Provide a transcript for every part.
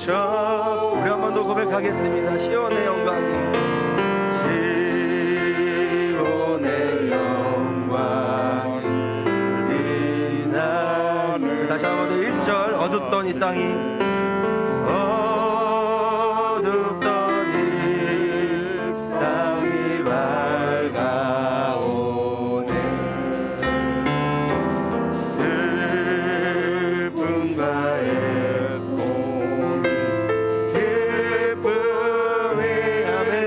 그쵸? 우리 한 번 더 고백하겠습니다. 시온의 영광이, 시온의 영광이 빛나는. 다시 한 번 더 1절. 어둡던 이 땅이, 어둡던 이 땅이 밝아오네. 슬픔과 애통이 기쁨이 아멘.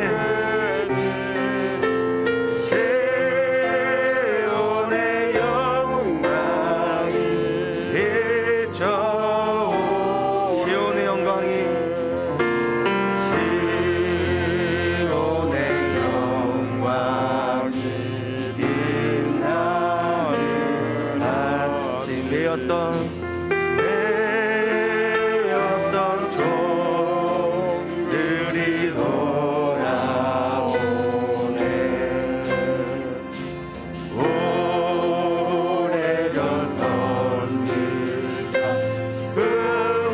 시온의 영광이 비춰오. 시온의 영광이, 시온의 영광이 빛나는 아침. 매였던 종들이 돌아오네. 오래전 선지자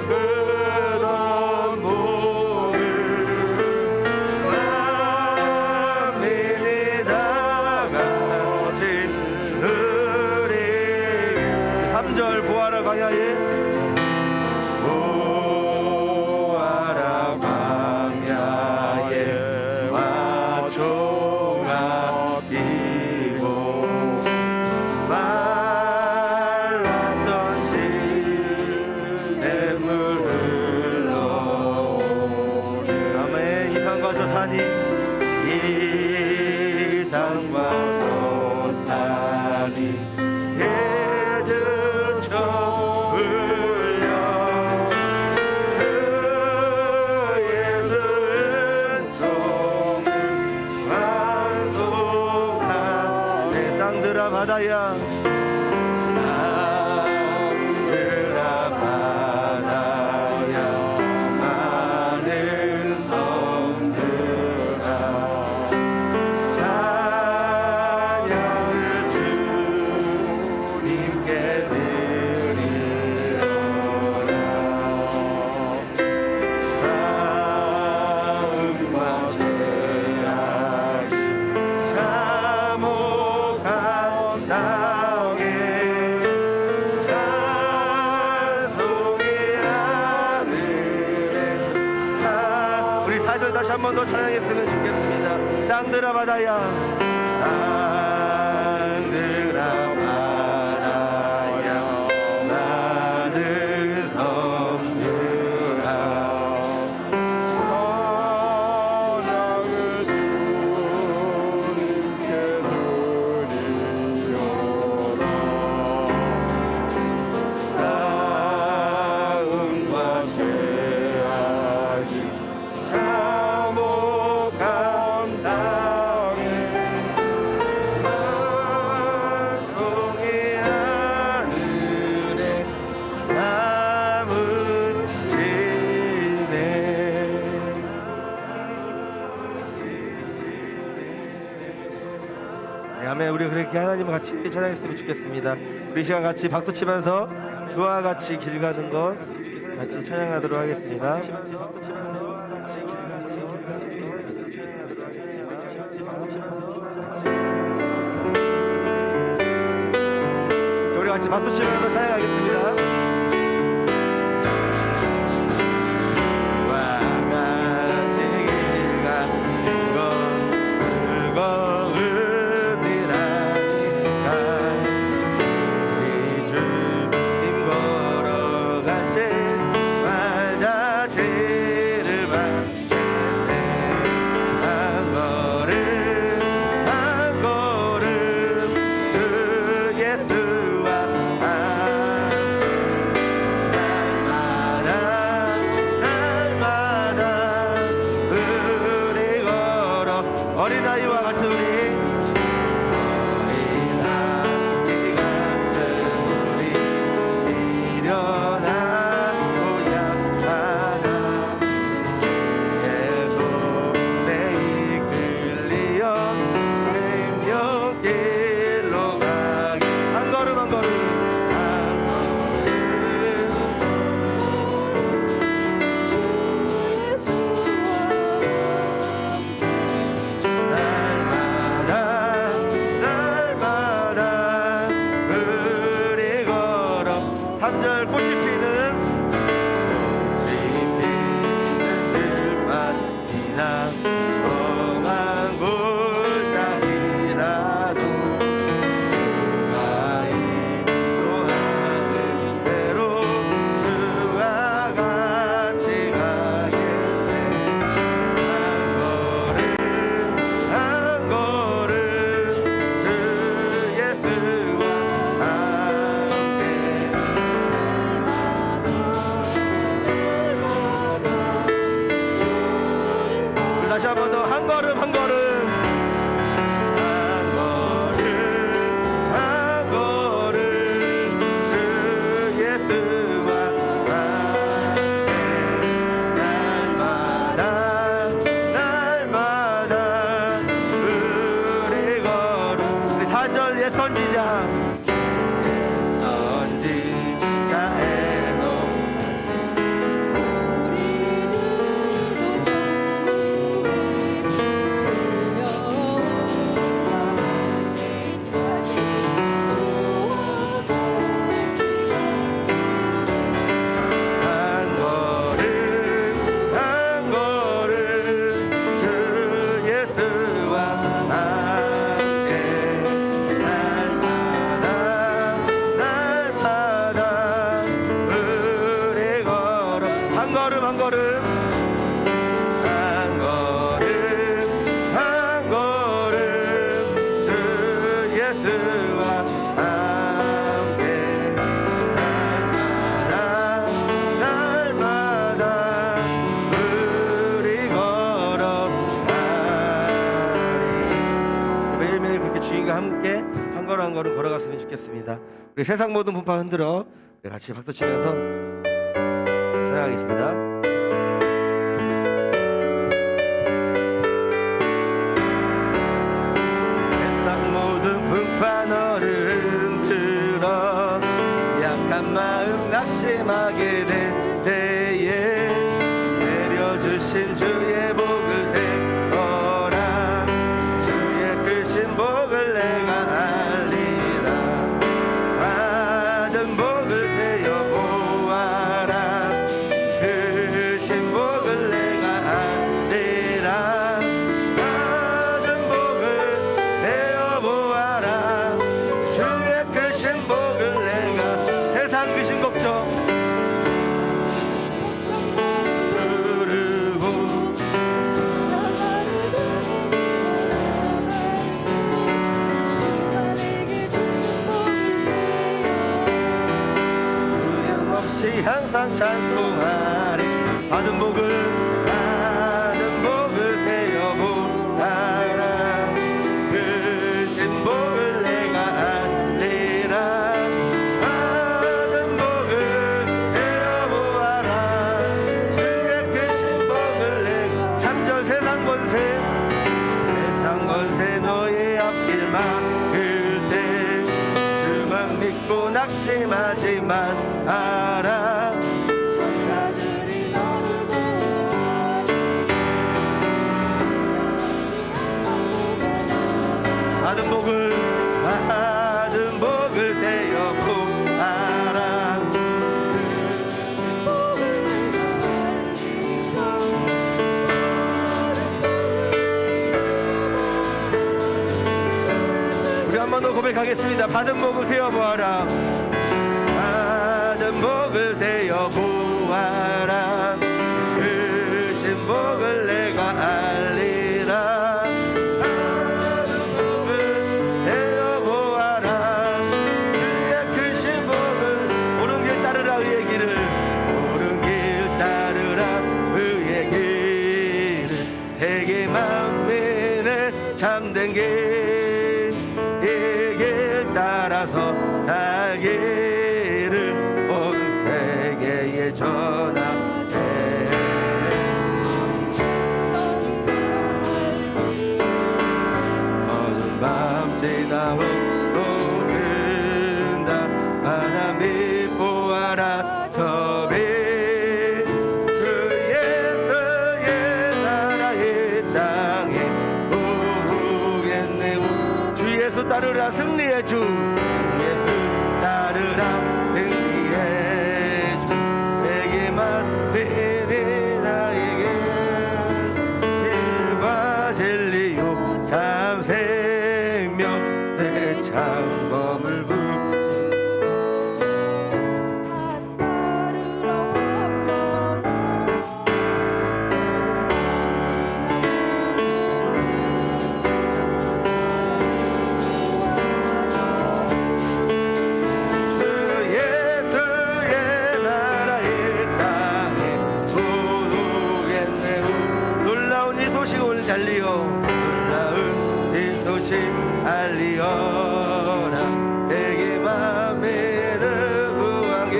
꿈꾸던 모든 만민이 다 같이 우리 3절. 보아라 광야에, 보아라 광야에 화초가 피고 말랐던 시냇물 흘러오네. 아멘. 이 산과 저 산이, 이 산과 저 산이 해들쳐 흘려 주의 은총을 찬송하네. 땅들아 바다야, 땅들아 바다야, 많은 섬들아 찬양을 주님께 드리어라. 싸움과 죄악이 참혹한 땅에 찬송이 하늘에 우리 4절 다시 한 번 더 찬양했으면 좋겠습니다. 땅들아 바다야, 땅들아 바다야, 많은 섬들아 찬양을 주님께 드리어라. 싸움과 죄악이 참혹한 땅에 찬송이 하늘에 사무치네. 네, 아멘. 우리 그렇게 하나님을 같이 찬양했으면 좋겠습니다. 우리 이 시간 같이 박수 치면서 주와 같이 길 가는 것 같이 찬양하도록 하겠습니다. 우리 같이 박수 치면서 찬양하겠습니다. 어린아이와 같은 우리 다시 한 번 더 한 걸음 한 걸음 한 걸음 주 예수와 날마다 우리 걸음 우리 4절 옛 선지자 함께 한 걸음 한 걸음 걸어갔으면 좋겠습니다. 우리 세상 모든 분파 흔들어 우리 같이 박수 치면서 찬양하겠습니다. 세상 모든 분파 너를 흔들어 약한 마음 낙심하게 될 때에 내려주신 주의 복을 세어라 주의 크신 복을 내가 알리라 받은 복을 세어 보아라 크신 복을 내가 알리라 받은 복을 세어 보아라 주의 크신 복을 내가 세상 크신 걱정 항상 찬송하리 받은 복을 세어 보아라 크신 복을 내가 알리라 받은 복을 세어 보아라 주의 크신 복을 내가 3절 세상 권세 너의 앞길 막을 때 주만 믿고 낙심하지 마라 받은 복을 세어 보아라 우리 한 번 더 고백하겠습니다. 받은 복을 세어 보아라 받은 복을 세어 보아라 크신 복을 내가 알리라 참된 길, 이 길 따라서 살기를 온 세계에 전하세 어느 밤 지나고 오른다 하나님 보아라 저비 주 예수의 나라의 땅에 예수 따르라 승리의 주 예수 따르라 승리의 주 세계만 내리 나에게 길과 진리요 참 생명 내 창검을 알리어 놀라운 이 소식 알리어라 세계 만민을 구하게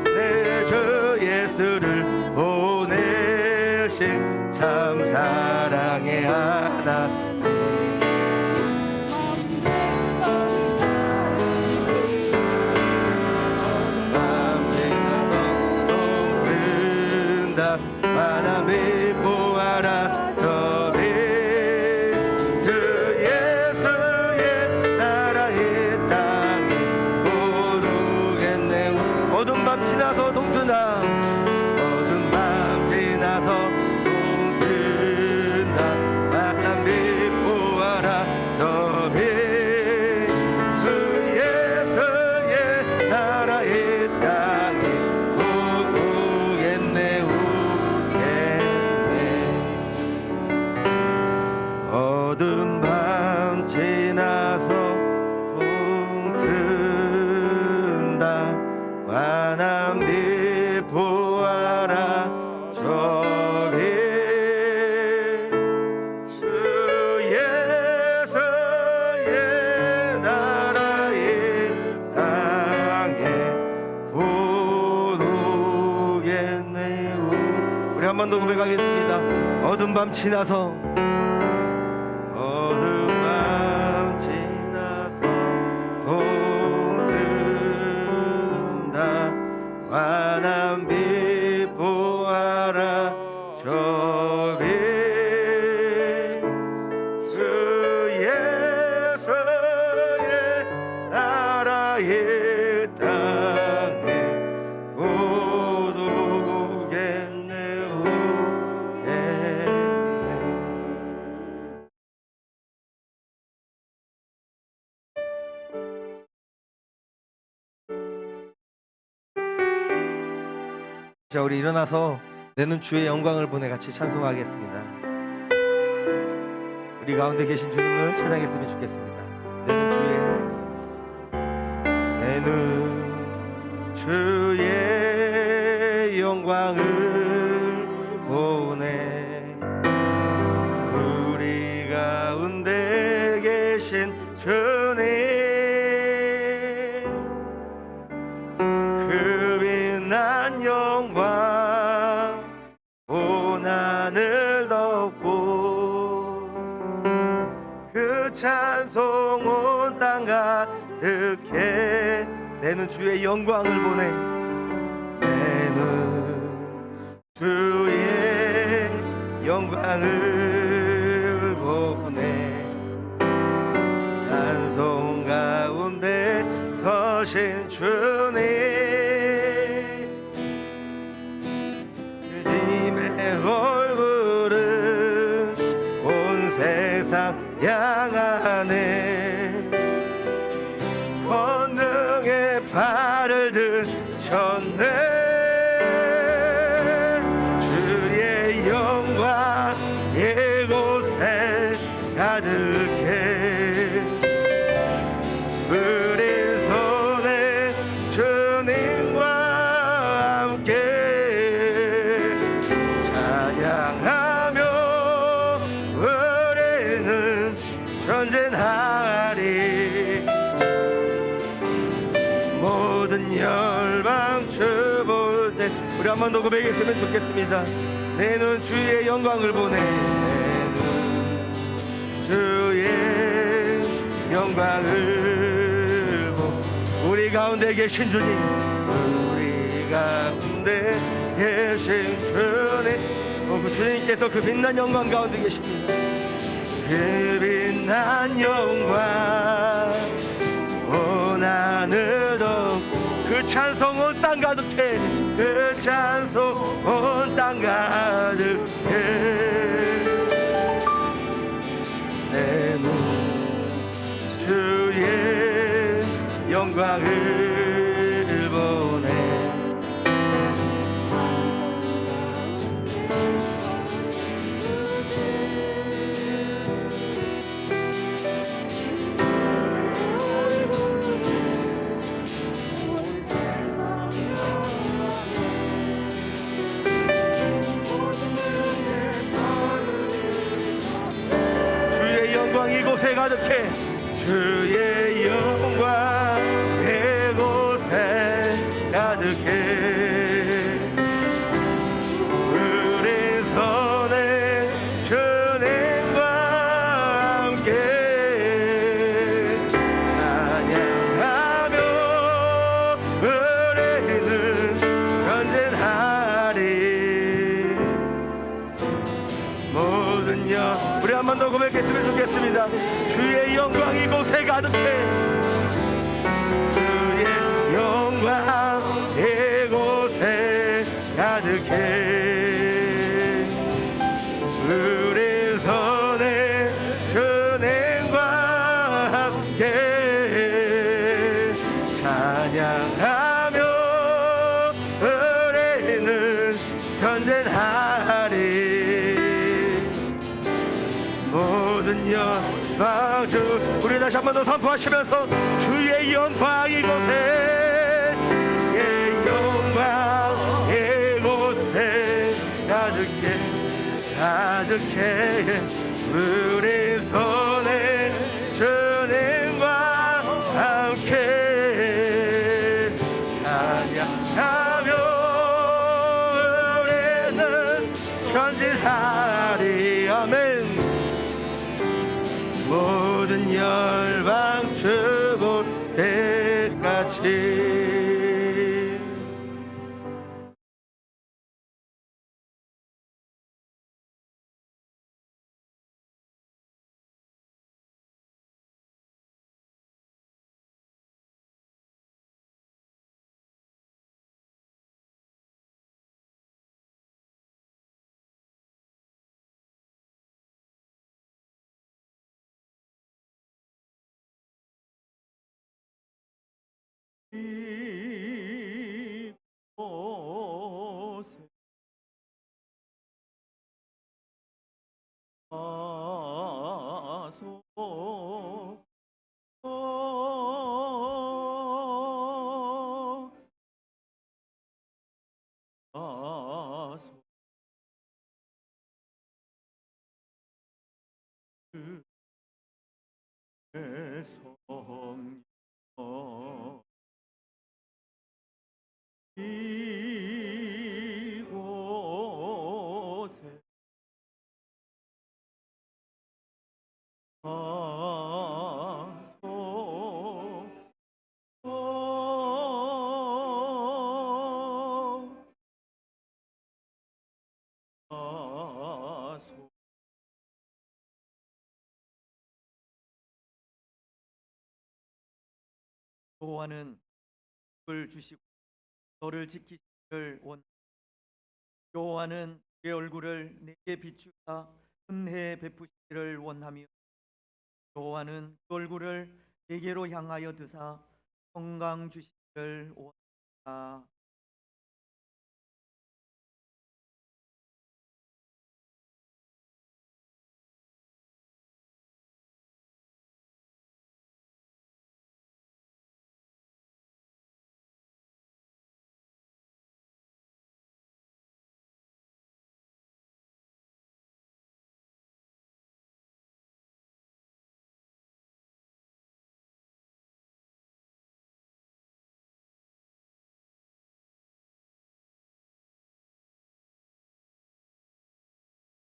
내 주 예수를 보내신 참 사랑의 하나님 바람이 보아라 저리 그 예수의 나라의 땅이 고르겠네 어둠 밤 지나서 동트나 어둠 밤 지나서 동트나 바람이 보아라 저리 그 예수의 나라의 땅이 고르겠네 어두운 밤 지나서 동튼다 환한 빛 보아라 저기 주 예수의 나라의 땅에 보도겠네요 우리 한 번 더 고백하겠습니다 어두운 밤 지나서 환한 빛 보아라 저기 주 예수의 나라의 땅에 고도겠네 자 우리 일어나서 내는 주의 영광을 보내 같이 찬송하겠습니다. 우리 가운데 계신 주님을 찬양했으면 좋겠습니다. 내는 주의 영광을 보내 우리 가운데 계신 주님 그 빛난 영광 온 하늘 덮고 그 찬송 온 땅 가득해 내는 주의 영광을 보내 내는 주의 영광을 보내 찬송 가운데 서신 주님 주님의 얼굴은 온 세상 향하네 권능의 발을 드셨네 주의 영광 이곳에 가득해 우리 손에 주님과 함께 찬양하며 우리는 전진하리 모든 열방 주볼 때 우리 한 번 더 고백했으면 좋겠습니다. 내는 주의 영광을 보내 주의 영광을 우리 가운데 계신 주님 우리 가운데 계신 주님 그 주님께서 그 빛난 영광 가운데 계십니다. 그 빛난 영광 온 하늘도 그 찬송 온 땅 가득해 그 찬송 온 땅 가득해 내 눈 주의 영광을 보내 이곳에 가득해 주의 영광 이곳에 가득해 우리 손에 주님과 함께 찬양하며 우리는 전진하리 모든 영 우리 한 번 더 고백했으면 좋겠습니다. 주의 영광 이곳에 가득해 주의 영광 이곳에 가득해 우리 손에 주님과 함께 찬양하며 우리는 전진하리 모든 영광 주 우리 다시 한 번 더 선포하시면서 주의 영광 이곳에 주의 영광 이곳에 가득해 우리 손에 주님과 함께 찬양하며 우리는 전진하리 아멘 모든 열방 주고 때까지 이곳에 가소 가소 그의 성령 이곳에 가소 가소 여호와는 을 주시고 너를 지키시기를 원. 여호와는 그의 얼굴을 내게 비추사 은혜 베푸시기를 원하며 여호와는 그 얼굴을 내게로 향하여 드사 건강 주시기를 원하다.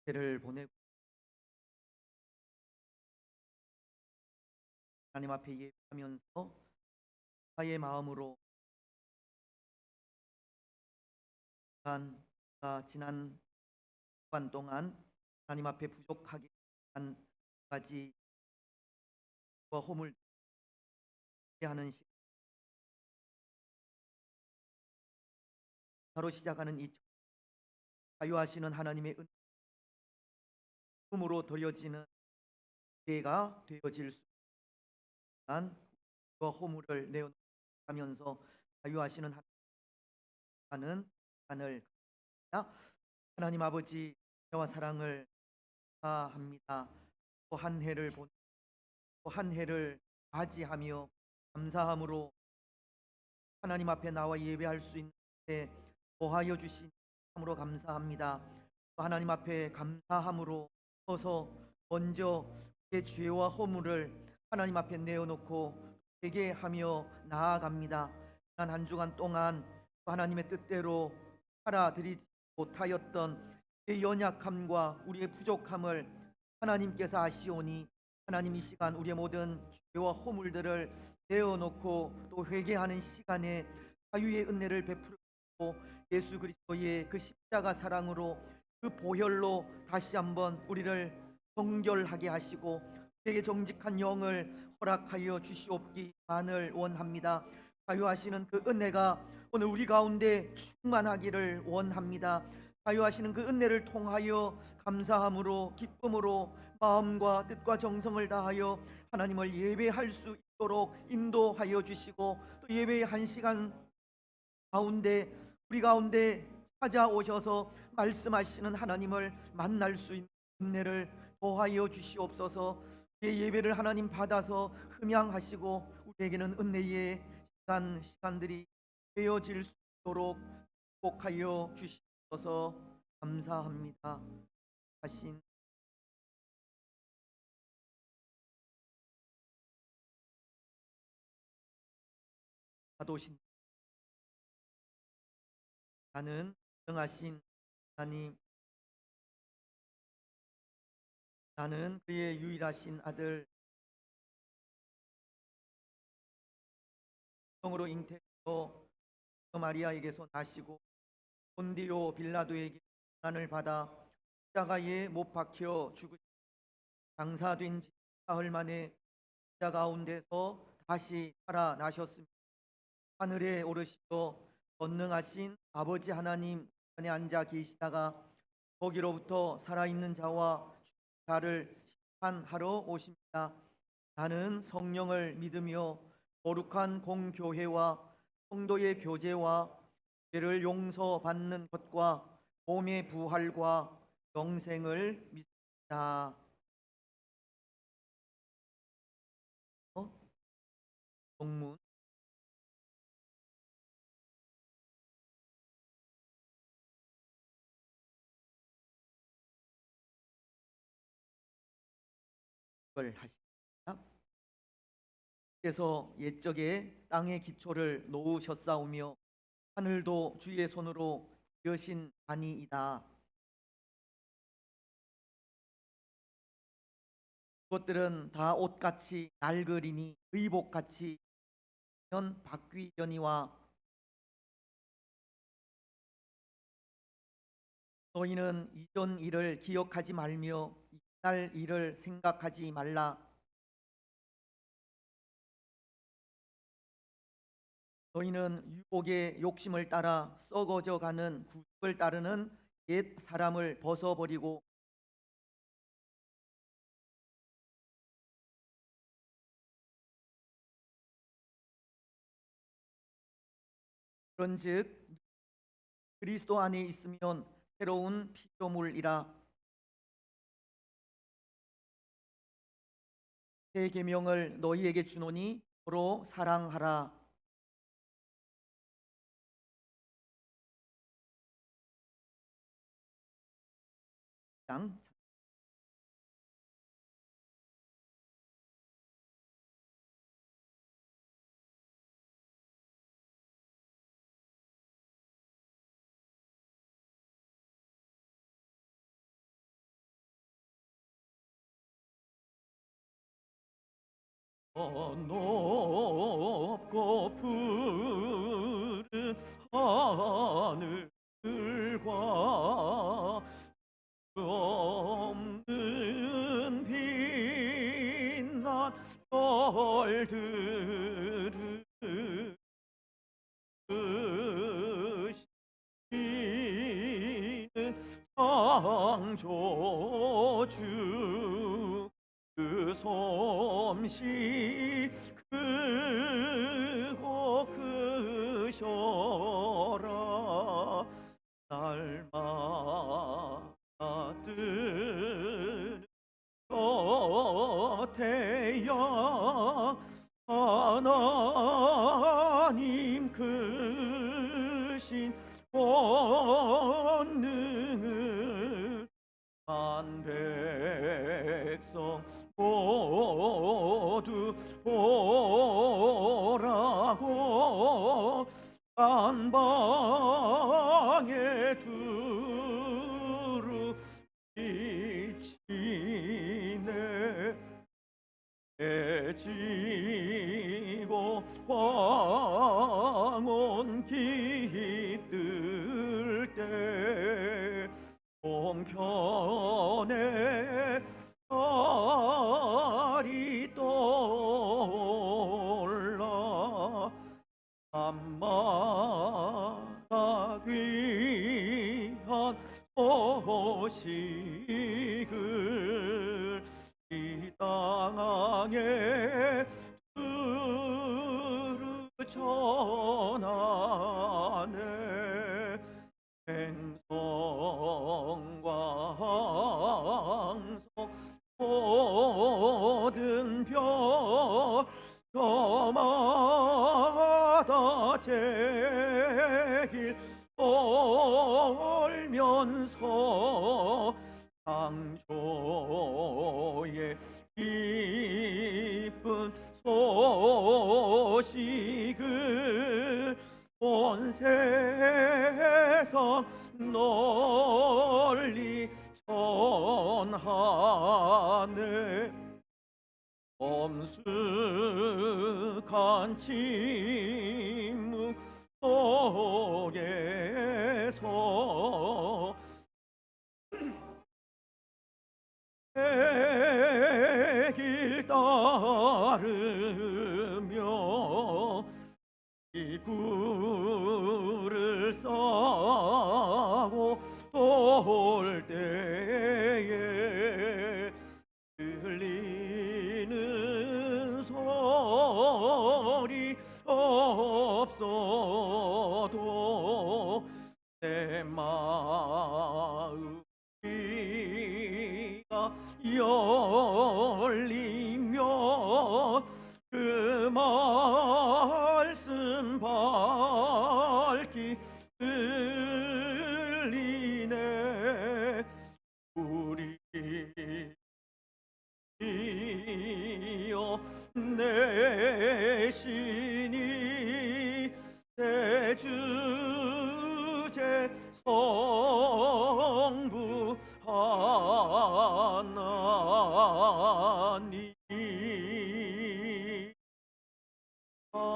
를 보내고 하나님 앞에 예배하면서 화의 마음으로 지난 시간 동안 하나님 앞에 부족하게 한 가지 허물 하는 시간 바로 시작하는 이 자유하시는 하나님의 은으로 드려지는 예가 되어질 수 있는 그 허물을 내어놓으면서 자유하시는 하나님의 시간을 하나님 아버지 은혜와 사랑을 감사합니다. 또 한 해를 보내 또 한 해를 맞이하며 감사함으로 하나님 앞에 나와 예배할 수 있는데 도하여 주신 참으로 감사합니다. 또 하나님 앞에 감사함으로 서서 먼저 내 죄와 허물을 하나님 앞에 내어놓고 회개하며 나아갑니다. 지난 한 주간 동안 하나님의 뜻대로 살아드리지 못하였던 내 연약함과 우리의 부족함을 하나님께서 아시오니 하나님 이 시간 우리의 모든 죄와 허물들을 내어놓고 또 회개하는 시간에 자유의 은혜를 베풀고 예수 그리스도의 그 십자가 사랑으로 그 보혈로 다시 한번 우리를 정결하게 하시고 우리에게 정직한 영을 허락하여 주시옵기만을 원합니다. 자유하시는 그 은혜가 오늘 우리 가운데 충만하기를 원합니다. 자유하시는 그 은혜를 통하여 감사함으로 기쁨으로 마음과 뜻과 정성을 다하여 하나님을 예배할 수 있도록 인도하여 주시고 또 예배의 한 시간 가운데 우리 가운데 찾아오셔서 말씀하시는 하나님을 만날 수 있는 은혜를 더하여 주시옵소서. 우리의 예배를 하나님 받아서 흠양하시고 우리에게는 은혜의 시간들이 되어질 수 있도록 축복하여 주시옵소서. 감사합니다. 하신 사도신 나는 영하신 하나님, 나는 그의 유일하신 아들 성으로 잉태되어 마리아에게서 나시고 본디오 빌라도에게 고난을 받아 십자가에 못 박혀 죽으시고 장사된 지 사흘 만에 십자 가운데서 다시 살아나셨습니다. 하늘에 오르시고 전능하신 아버지 하나님 안에 앉아 계시다가 거기로부터 살아있는 자와 죽은 자를 심판하러 오십니다. 나는 성령을 믿으며 거룩한 공교회와 성도의 교제와 죄를 용서받는 것과 몸의 부활과 영생을 믿습니다. 동문 을 하십니다. 그래서 옛적에 땅의 기초를 놓으셨사오며 하늘도 주의 손으로 지으신 아니이다. 그것들은 다 옷같이 낡으리니 의복같이 년 바뀌려니와 너희는 이전 일을 기억하지 말며 이날 일을 생각하지 말라. 너희는 유혹의 욕심을 따라 썩어져 가는 구습을 따르는 옛 사람을 벗어버리고 그런즉 그리스도 안에 있으면 새로운 피조물이라. 새 계명을 너희에게 주노니 서로 사랑하라. 장 높고 푸른 하늘과 없는 빛난 별들을 크시는 창조주 그 솜씨 크고 크셔라. 날마다 뜨는 저 태양 하나님 크신 권능을 한 백성 모두 보라고 안방에 두루 비치네. 해지고 황혼 깃들 때 동편에 달이 떠올라 암마가 귀한 소식을 이 땅에 두루 전하네. 행성과 항성 모든 별 저마다 제길 돌면서 창조의 기쁜 소식을 온 세상 널리 전하네. 엄숙한 침묵 속에서 길 따르며 이 굴을 싸고 돌 때에 들리는 소리 없어도 내 마음이 열리면 그 말씀 밝히 들리네. 우리여 내 신이 대주제 성부 하나님 아멘.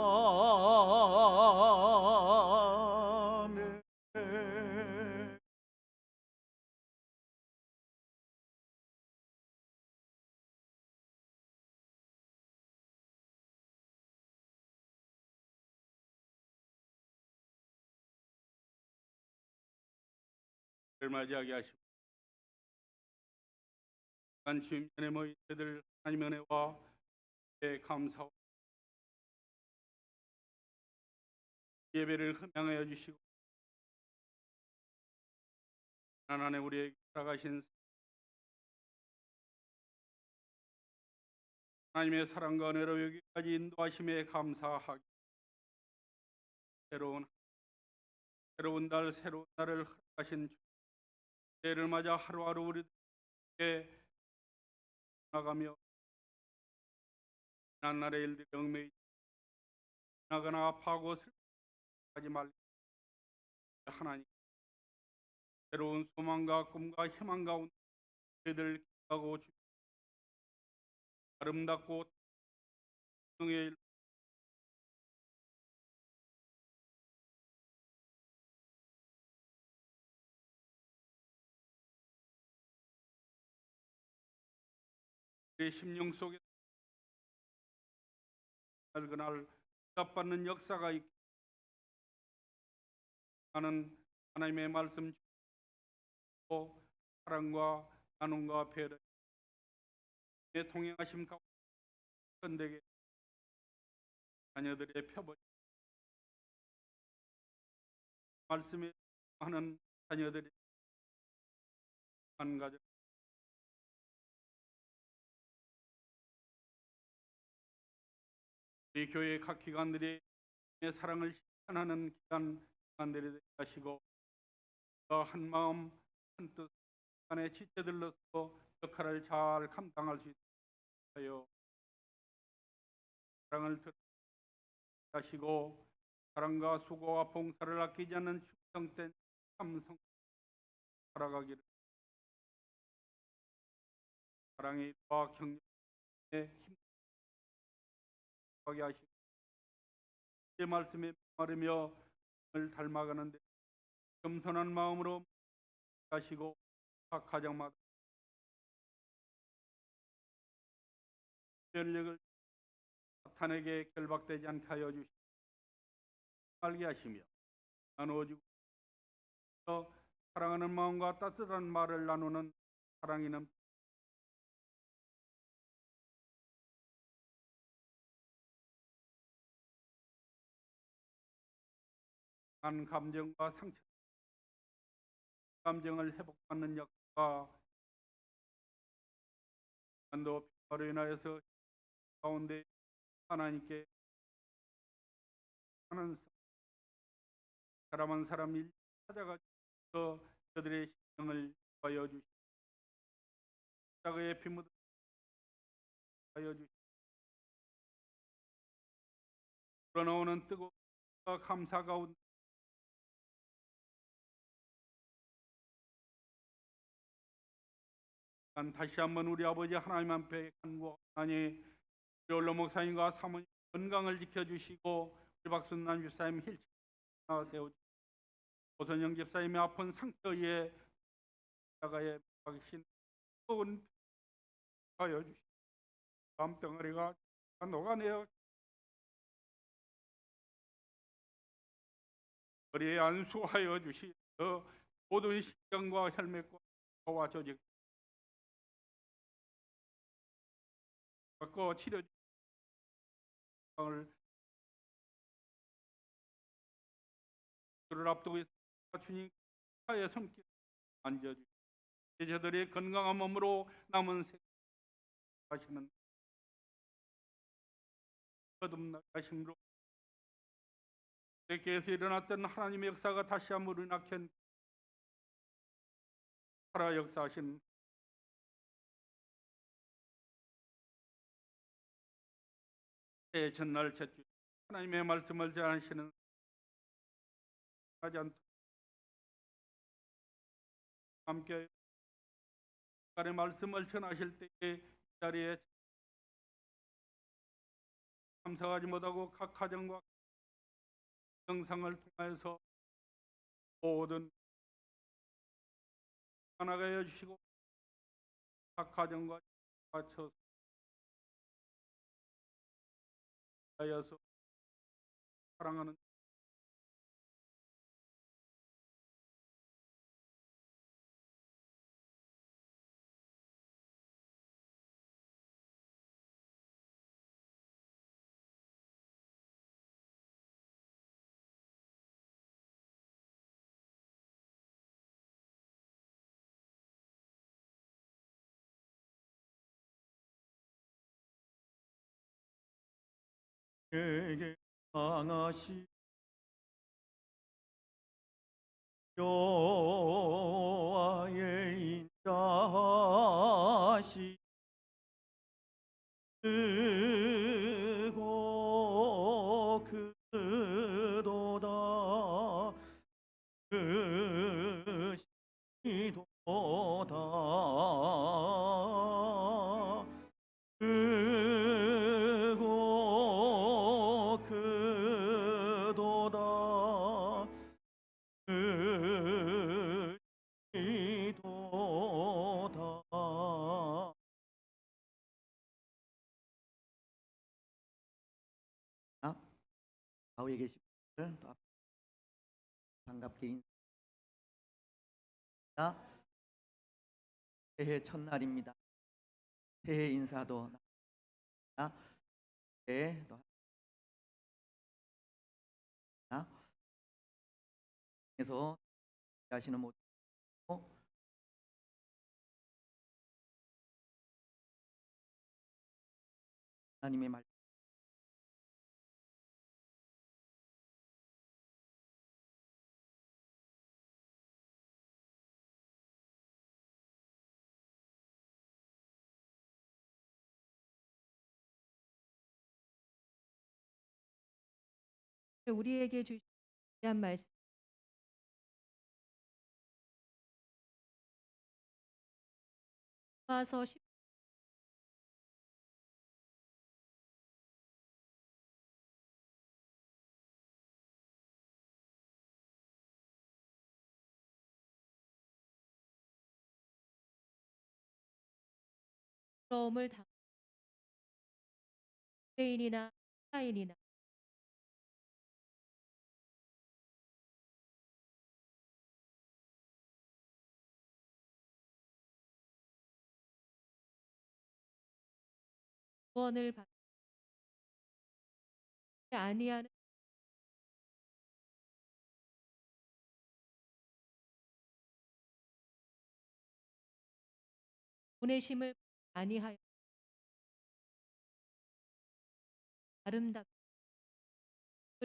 맞이하게 하시고 주님의 모인 저들 하나님의 은혜와 감사와 예배를 흠양하여 주시고 하나님 안에 우리에게 살아가신 하나님의 사랑과 은혜로 여기까지 인도하심에 감사하기 새로운 달 새로운 날을 허락하신 때를 맞아 하루하루 우리에게 나가며 지난날의 일들이 얽매이지 나거나 아파하고 슬퍼하지 말고 하나님 새로운 소망과 꿈과 희망 가운데 저희들 기도하고 아름답고 성의 일 우리의 심령 속에 그날 응답받는 역사가 있고 하는 하나님의 말씀 주고 사랑과 나눔과 배려의 동행하심 가운데 선되게 자녀들의 표본 말씀에 하는 자녀들이 한 가정 우리 교회 각 기관들이 사랑을 실천하는 기관들이 하시고 한 마음 한 뜻 안에 지체들로서 역할을 잘 감당할 수 있도록 하여 사랑을 하시고 사랑과 수고와 봉사를 아끼지 않는 충성된 참성 살아가기를 사랑의 와 경륜에 힘하게 하시고 제 말씀에 바르며 을 닮아가는데 겸손한 마음으로 하시고 각 가정마다 전력을 사탄에게 결박되지 않게 하여 주시고 알게 하시며 나누어지고 사랑하는 마음과 따뜻한 말을 나누는 사랑이 넘 한 감정과 상처 감정을 회복받는 역사 도 평화로 인하여서 가운데 하나님께 하는 사람 한 사람 일 찾아가서 저들의 심령을 구하여 주시고 자그의 피 묻은 하여 주시고 불어나오는 뜨거운 감사 가운데 다시 한번 우리 아버지 하나님 앞에 간구하니 우리 올로 목사님과 사모님 건강을 지켜주시고 우리 박순남 집사님 힐 세워주시고 오선영 집사님의 아픈 상처에 자가의 박신 뜨거운 하여 주시고 밤덩어리가 녹아내어 머리에 안수하여 주시어 모든 신경과 혈맥과 소화 조직 갖고 치료 를 앞두고 있어 주님 하의 손길 만져주시고 저들의 건강한 몸으로 남은 생 하시는 거듭나심으로 세계에서 일어났던 하나님의 역사가 다시 한번 일어나게 살아 역사하신 새 전날 첫주 하나님의 말씀을 전하시는 하지 않도록 함께 하나님의 말씀을 전하실 때에 이 자리에 참석하지 못하고 각 가정과 영상을 통해서 모든 하나가 해 주시고 각 가정과 맞춰서 하여서 사랑하는 내게 강하시 여호와의 인자하시 크고 크도다 크시도다 크고 크도다 크시도다 좌우에 계신 분들 반갑게 인사. 새해 첫날입니다. 새해 인사도 새해 또 해서 하시는 모습 하나님의 말 우리에게 주신 귀한 말씀 로마서 10 부러움을 당 유대인이나 헬라인이나 구원을 받지 아니하는 보내심을 아니하여 아름답게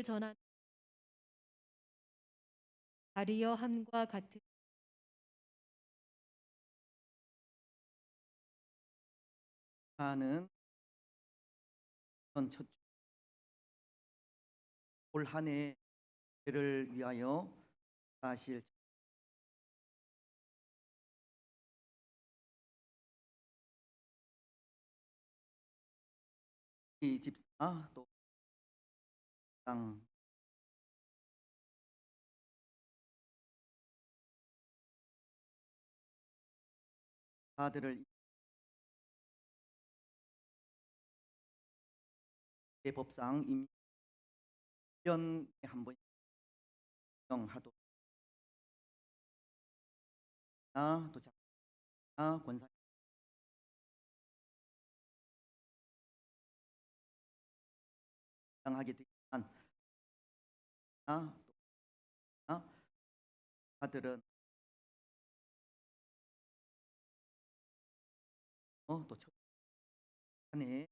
전한 아리여함과 같은 하는 첫 올 한해 를 위하여 사실 이 집사 또땅 아들을 법상 1년에 한 번 정하도록 또 권사 하게 되지만 또 아들은 또 첫한해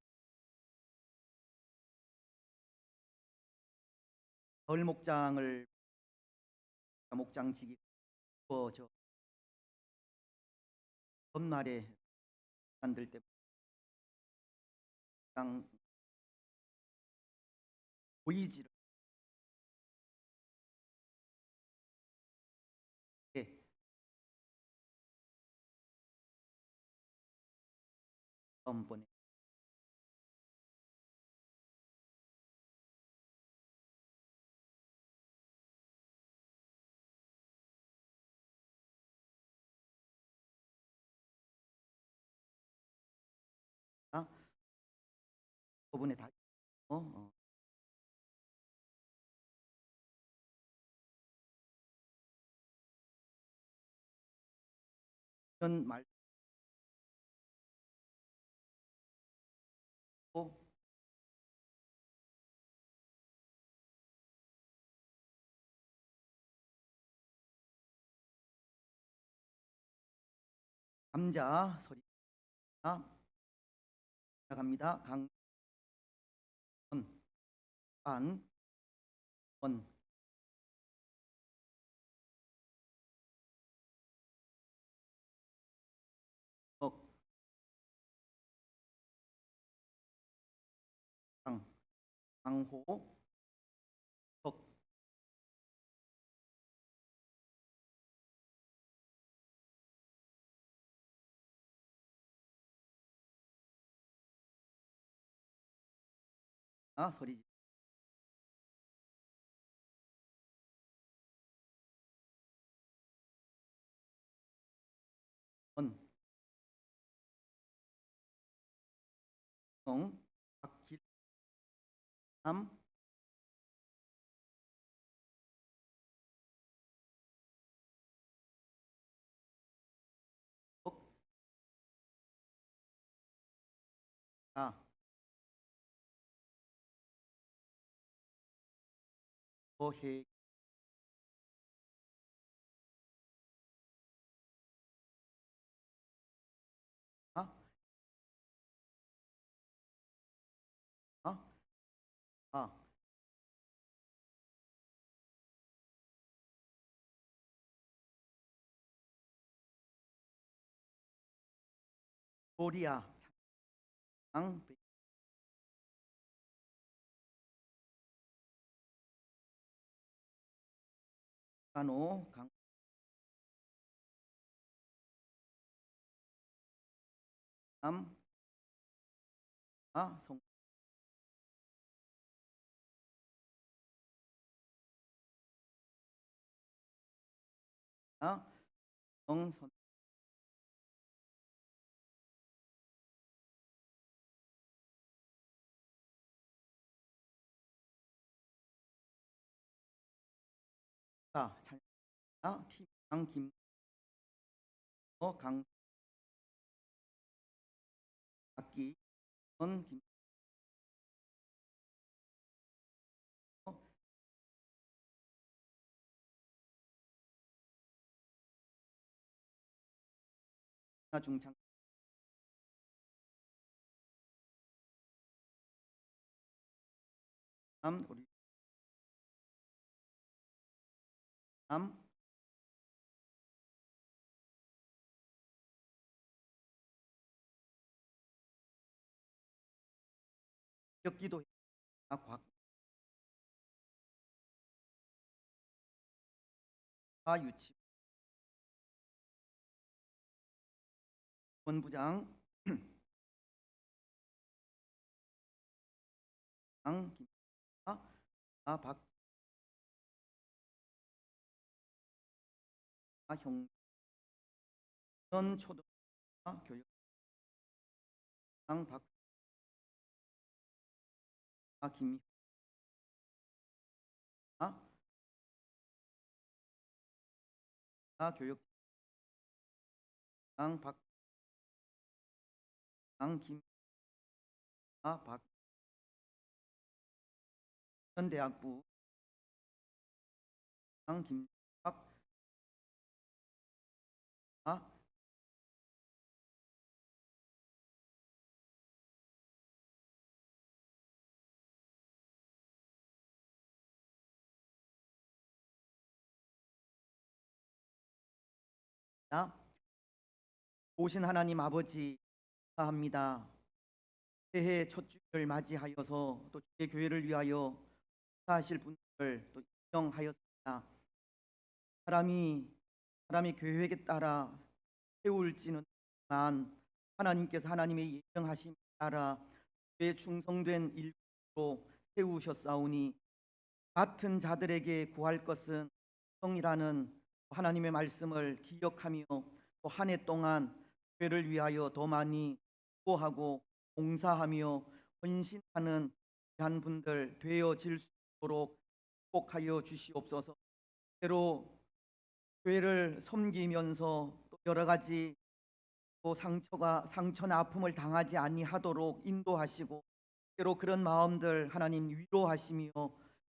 가을 목장을 목장지기 저 전날에 만들 때 목장 보이지를 때 다음번에 저번에 다 이런 말고 감자 소리가 나갑니다. 반, 원, 덕, 강, 강호, 덕, 소리 원, 정, 박길, 함, 덕, 아, 거해, 아, 아, 아, 도리아, 장, 간호 강 남 성 정선 찬양 팀장 김강 악기 선 김 중창 우리 남 기도 곽 유치 본부장 강 김박 형전 초등 교육장 김 교육장 김 현대학부 김박 오신 하나님 아버지 감사합니다. 새해 첫 주를 맞이하여서 또 주의 교회를 위하여 하실 분들을 또 인정하였습니다. 사람이 계획에 따라 세울지는 만 하나님께서 하나님의 예정하심에 따라 그의 충성된 일꾼으로 세우셨사오니 같은 자들에게 구할 것은 성이라는 하나님의 말씀을 기억하며 또 한 해 동안 교회를 위하여 더 많이 수고하고 봉사하며 헌신하는 귀한 분들 되어질 수 있도록 축복하여 주시옵소서. 때로 교회를 섬기면서 또 여러 가지 또 상처나 아픔을 당하지 아니하도록 인도하시고 때로 그런 마음들 하나님 위로하시며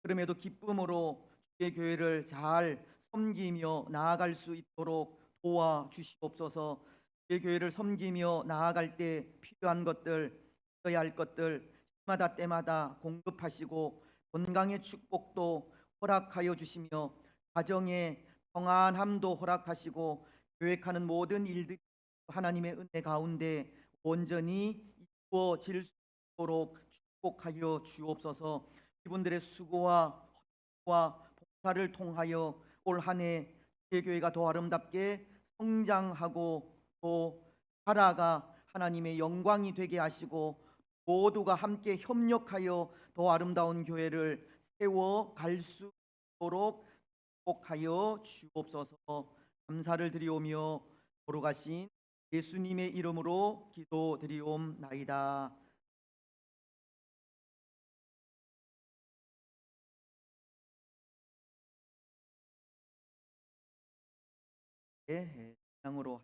그럼에도 기쁨으로 주의 교회를 잘 섬기며 나아갈 수 있도록 도와주시옵소서. 주의 교회를 섬기며 나아갈 때 필요한 것들, 써야 할 것들 시마다 때마다 공급하시고 건강의 축복도 허락하여 주시며 가정의 평안함도 허락하시고 계획하는 모든 일들이 하나님의 은혜 가운데 온전히 이루어질 수 있도록 축복하여 주옵소서. 이분들의 수고와 봉사를 통하여 올 한해 교회가 더 아름답게 성장하고 또 살아가 하나님의 영광이 되게 하시고 모두가 함께 협력하여 더 아름다운 교회를 세워갈 수 있도록 축복하여 주옵소서. 감사를 드리오며 걸어가신 예수님의 이름으로 기도드리옵나이다. 향으로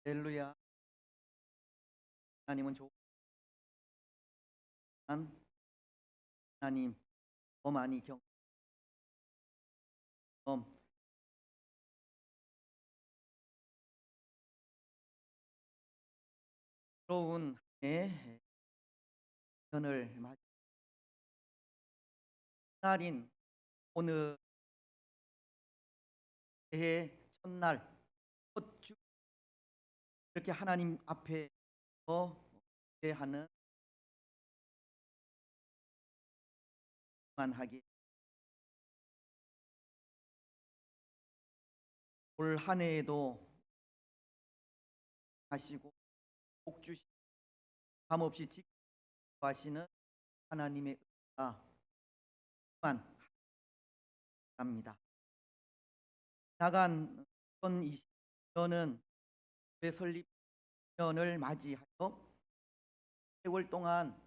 할렐루야. 하나님은 좋은 하나님 더 많이 경험 새로운 해 년을 맞이 날인 오늘 새해 첫날 첫 주 이렇게 하나님 앞에 예배하는 만하게 올 한 해에도 하시고 복 주시고 밤없이 지켜하시는 하나님의 은혜가 충만합니다. 나간 2020년은 설립 년을 맞이하여 10월 동안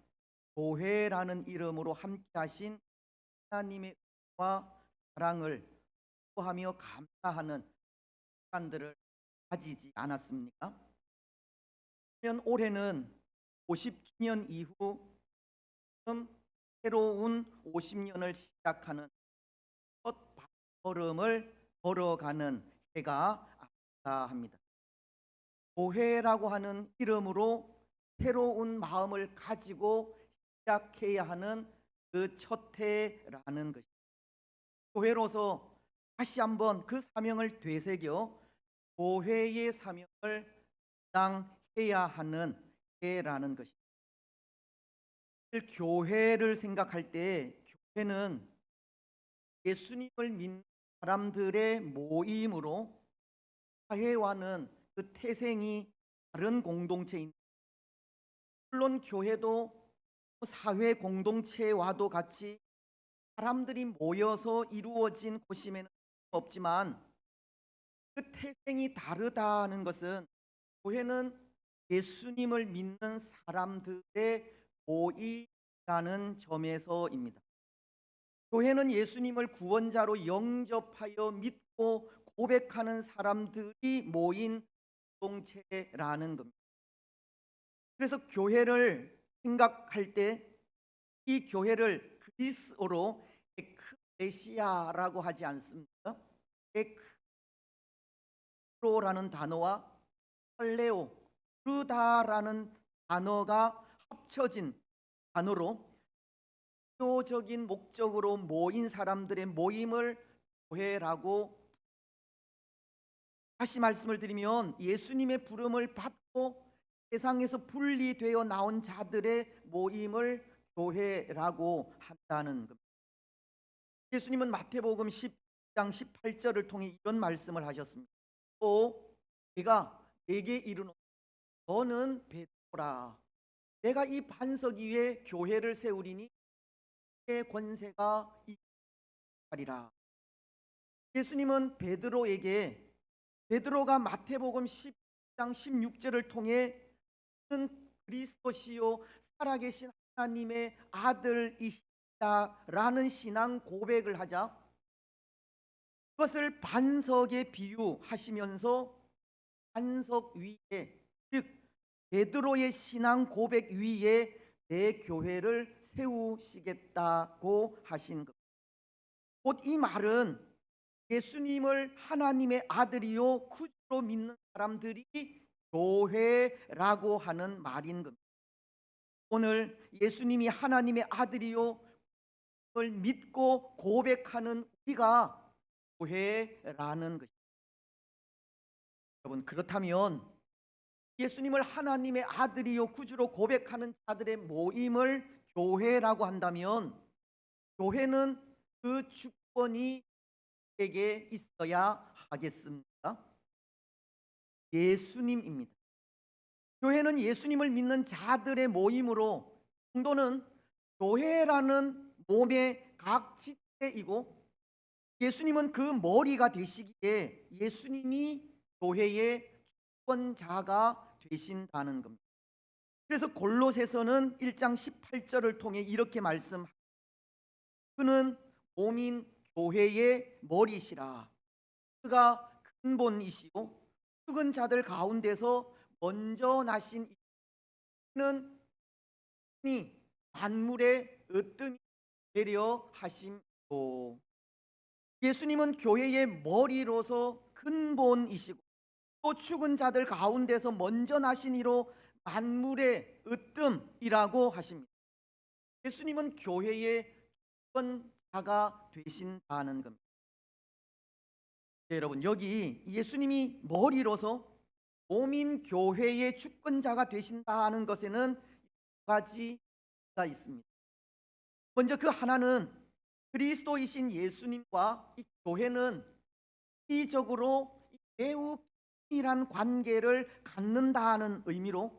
교회라는 이름으로 함께하신 하나님의 은혜와 사랑을 기뻐하며 감사하는 시간들을 가지지 않았습니까? 그러면 올해는 50주년 이후 새로운 50년을 시작하는 첫 발걸음을 걸어가는 해가 아닐까 합니다. 교회라고 하는 이름으로 새로운 마음을 가지고 시작해야 하는 그 첫 해라는 것입니다. 교회로서 다시 한번 그 사명을 되새겨 교회의 사명을 감당해야 하는 해라는 것입니다. 교회를 생각할 때 교회는 예수님을 믿는 사람들의 모임으로 사회와는 그 태생이 다른 공동체인 물론 교회도 사회 공동체와도 같이 사람들이 모여서 이루어진 곳임에는 없지만 그 태생이 다르다는 것은 교회는 예수님을 믿는 사람들의 모임이라는 점에서입니다. 교회는 예수님을 구원자로 영접하여 믿고 고백하는 사람들이 모인 공동체라는 겁니다. 그래서 교회를 생각할 때 이 교회를 그리스어로 에크레시아라고 하지 않습니까? 에크로라는 단어와 헐레오, 르다라는 단어가 합쳐진 단어로 교적인 목적으로 모인 사람들의 모임을 교회라고 다시 말씀을 드리면 예수님의 부름을 받고 세상에서 분리되어 나온 자들의 모임을 교회라고 한다는 겁니다. 예수님은 마태복음 10장 18절을 통해 이런 말씀을 하셨습니다. 또 내가 내게 이르노니 너는 베드로라. 내가 이 반석 위에 교회를 세우리니 의 권세가 있리라. 예수님은 베드로가 마태복음 10장 16절을 통해 그리스도시요 살아계신 하나님의 아들이시다라는 신앙 고백을 하자 그것을 반석에 비유하시면서 반석 위에 즉 베드로의 신앙 고백 위에 내 교회를 세우시겠다고 하신 것. 곧 이 말은 예수님을 하나님의 아들이요 구주로 믿는 사람들이 교회라고 하는 말인 겁니다. 오늘 예수님이 하나님의 아들이요 을 믿고 고백하는 우리가 교회라는 것입니다. 여러분 그렇다면 예수님을 하나님의 아들이요 구주로 고백하는 자들의 모임을 교회라고 한다면 교회는 그 주권이 에게 있어야 하겠습니까? 예수님입니다. 교회는 예수님을 믿는 자들의 모임으로 성도는 교회라는 몸의 각 지체이고 예수님은 그 머리가 되시기에 예수님이 교회의 주권자가 되신다는 겁니다. 그래서 골로새서는 1장 18절을 통해 이렇게 말씀합니다. 그는 몸인 교회의 머리시라. 그가 근본이시요 죽은 자들 가운데서 먼저 나신 이는 이 만물의 으뜸이 되려 하심이고, 예수님은 교회의 머리로서 근본이시고 또 죽은 자들 가운데서 먼저 나신 이로 만물의 으뜸이라고 하십니다. 예수님은 교회의 주권자가 되신다는 겁니다. 네, 여러분, 여기 예수님이 머리로서 몸인 교회의 주권자가 되신다는 것에는 두 가지가 있습니다. 먼저 그 하나는 그리스도이신 예수님과 이 교회는 이적으로 매우 긴밀한 관계를 갖는다는 의미로,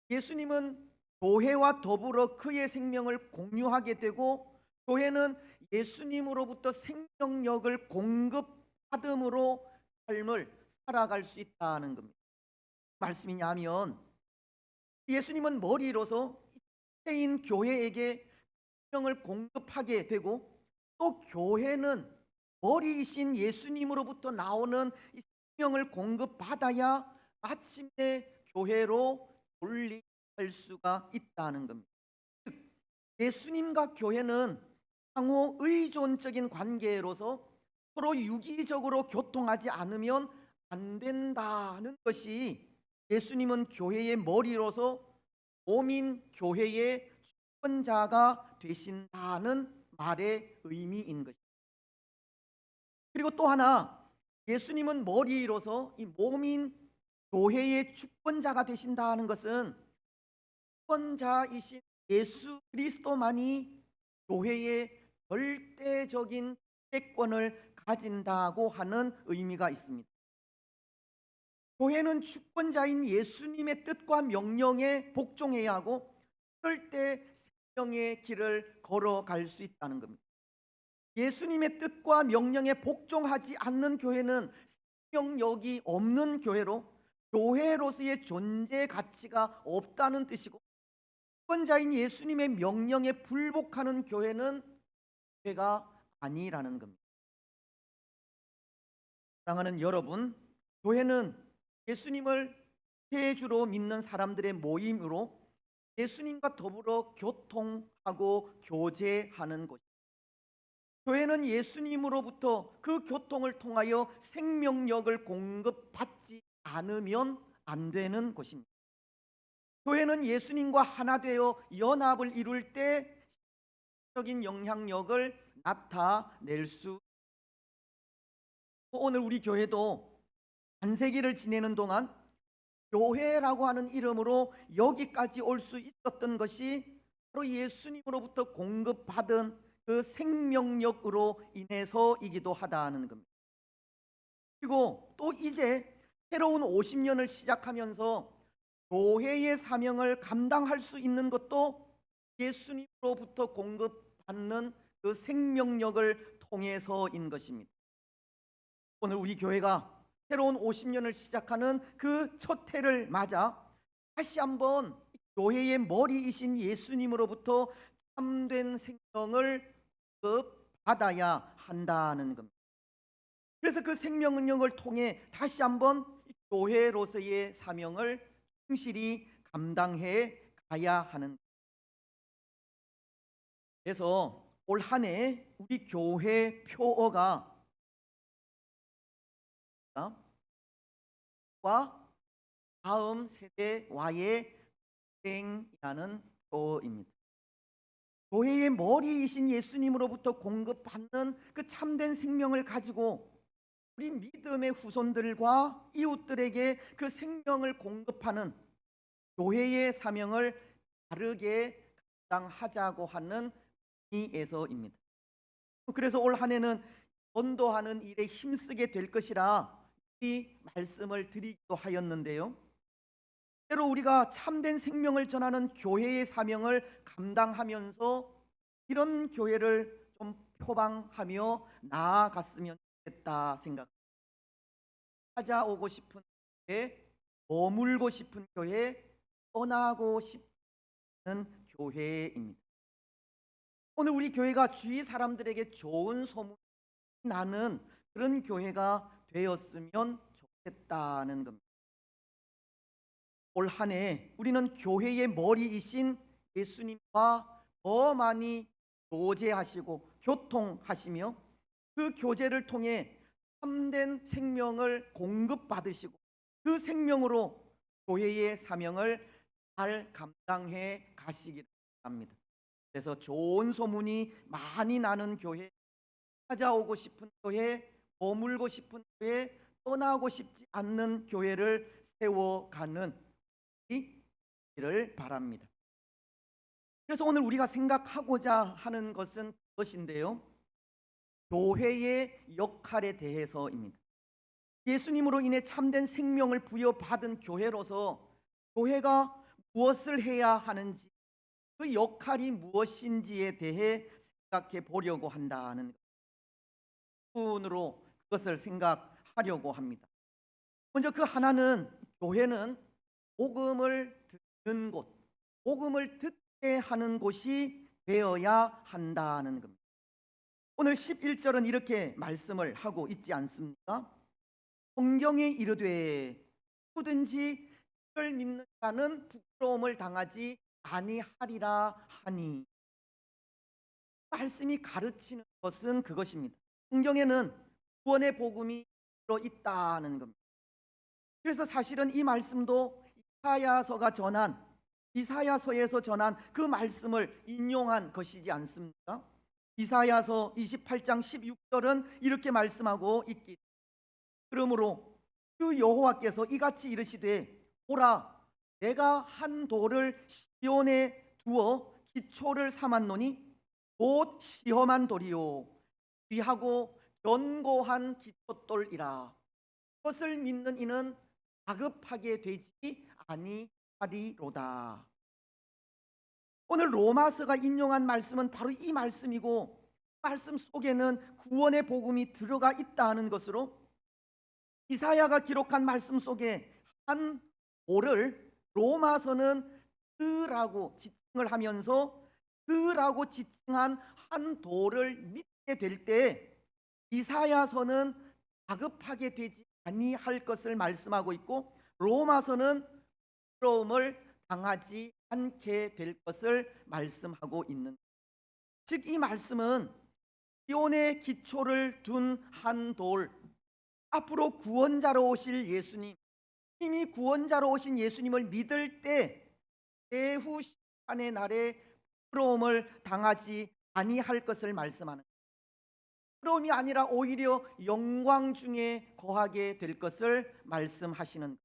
예수님은 교회와 더불어 그의 생명을 공유하게 되고 교회는 예수님으로부터 생명력을 공급받음으로 삶을 살아갈 수 있다는 겁니다. 말씀이냐면 예수님은 머리로서 세인 교회에게 생명을 공급하게 되고, 또 교회는 머리이신 예수님으로부터 나오는 이 생명을 공급받아야 마침내 교회로 돌리할 수가 있다는 겁니다. 즉, 예수님과 교회는 상호 의존적인 관계로서 서로 유기적으로 교통하지 않으면 안 된다는 것이 예수님은 교회의 머리로서 몸인 교회의 주권자가 되신다는 말의 의미인 것입니다. 그리고 또 하나, 예수님은 머리로서 이 몸인 교회의 주권자가 되신다는 것은 주권자이신 예수 그리스도만이 교회의 절대적인 주권을 가진다고 하는 의미가 있습니다. 교회는 주권자인 예수님의 뜻과 명령에 복종해야 하고 절대 생명의 길을 걸어갈 수 있다는 겁니다. 예수님의 뜻과 명령에 복종하지 않는 교회는 생명력이 없는 교회로 교회로서의 존재 가치가 없다는 뜻이고, 주권자인 예수님의 명령에 불복하는 교회는 교회가 아니라는 겁니다. 사랑하는 여러분, 교회는 예수님을 대주로 믿는 사람들의 모임으로 예수님과 더불어 교통하고 교제하는 곳입니다. 교회는 예수님으로부터 그 교통을 통하여 생명력을 공급받지 않으면 안 되는 곳입니다. 교회는 예수님과 하나 되어 연합을 이룰 때 적인 영향력을 나타낼 수. 오늘 우리 교회도 반세기를 지내는 동안 교회라고 하는 이름으로 여기까지 올 수 있었던 것이 바로 예수님으로부터 공급받은 그 생명력으로 인해서이기도 하다는 겁니다. 그리고 또 이제 새로운 50년을 시작하면서 교회의 사명을 감당할 수 있는 것도 예수님으로부터 공급받는 그 생명력을 통해서인 것입니다. 오늘 우리 교회가 새로운 50년을 시작하는 그 첫 해를 맞아 다시 한번 교회의 머리이신 예수님으로부터 참된 생명을 받아야 한다는 겁니다. 그래서 그 생명력을 통해 다시 한번 교회로서의 사명을 충실히 감당해 가야 하는 겁니다. 그래서 올 한 해 우리 교회 표어가 와 다음 세대와의 동행이라는 표어입니다. 교회의 머리이신 예수님으로부터 공급받는 그 참된 생명을 가지고 우리 믿음의 후손들과 이웃들에게 그 생명을 공급하는 교회의 사명을 바르게 감당하자고 하는 의미에서입니다. 그래서 올 한 해는 전도하는 일에 힘쓰게 될 것이라 이 말씀을 드리기도 하였는데요. 때로 우리가 참된 생명을 전하는 교회의 사명을 감당하면서 이런 교회를 좀 표방하며 나아갔으면 좋겠다 생각. 찾아오고 싶은 교회, 머물고 싶은 교회, 떠나고 싶은 교회입니다. 오늘 우리 교회가 주위 사람들에게 좋은 소문이 나는 그런 교회가 되었으면 좋겠다는 겁니다. 올 한 해 우리는 교회의 머리이신 예수님과 더 많이 교제하시고 교통하시며 그 교제를 통해 참된 생명을 공급받으시고 그 생명으로 교회의 사명을 잘 감당해 가시기를 합니다. 그래서 좋은 소문이 많이 나는 교회, 찾아오고 싶은 교회, 머물고 싶은 교회, 떠나고 싶지 않는 교회를 세워가는 일을 바랍니다. 그래서 오늘 우리가 생각하고자 하는 것은 그것인데요, 교회의 역할에 대해서입니다. 예수님으로 인해 참된 생명을 부여받은 교회로서 교회가 무엇을 해야 하는지, 그 역할이 무엇인지에 대해 생각해 보려고 한다는 부분으로 그것을 생각하려고 합니다. 먼저 그 하나는, 교회는 복음을 듣는 곳, 복음을 듣게 하는 곳이 되어야 한다는 겁니다. 오늘 11절은 이렇게 말씀을 하고 있지 않습니까? 성경에 이르되 누구든지 그를 믿는 자는 부끄러움을 당하지 아니하리라 하니, 말씀이 가르치는 것은 그것입니다. 성경에는 구원의 복음이 들어 있다는 겁니다. 그래서 사실은 이 말씀도 이사야서에서 전한 그 말씀을 인용한 것이지 않습니까? 이사야서 28장 16절은 이렇게 말씀하고 있기, 그러므로 그 여호와께서 이같이 이르시되 보라, 내가 한 돌을 시온에 두어 기초를 삼았노니 곧 시험한 돌이요 귀하고 견고한 기초돌이라. 그것을 믿는 이는 다급하게 되지 아니하리로다. 오늘 로마서가 인용한 말씀은 바로 이 말씀이고, 말씀 속에는 구원의 복음이 들어가 있다는 것으로 이사야가 기록한 말씀 속에 한 돌을 로마서는 그라고 지칭을 하면서 그라고 지칭한 한 돌을 믿게 될 때 이사야서는 다급하게 되지 아니할 것을 말씀하고 있고, 로마서는 부끄러움을 당하지 않게 될 것을 말씀하고 있는, 즉 이 말씀은 시온의 기초를 둔 한 돌, 앞으로 구원자로 오실 예수님, 이미 구원자로 오신 예수님을 믿을 때 대후 심판의 날에 부끄러움을 당하지 아니할 것을 말씀하는, 부끄러움이 아니라 오히려 영광 중에 거하게 될 것을 말씀하시는,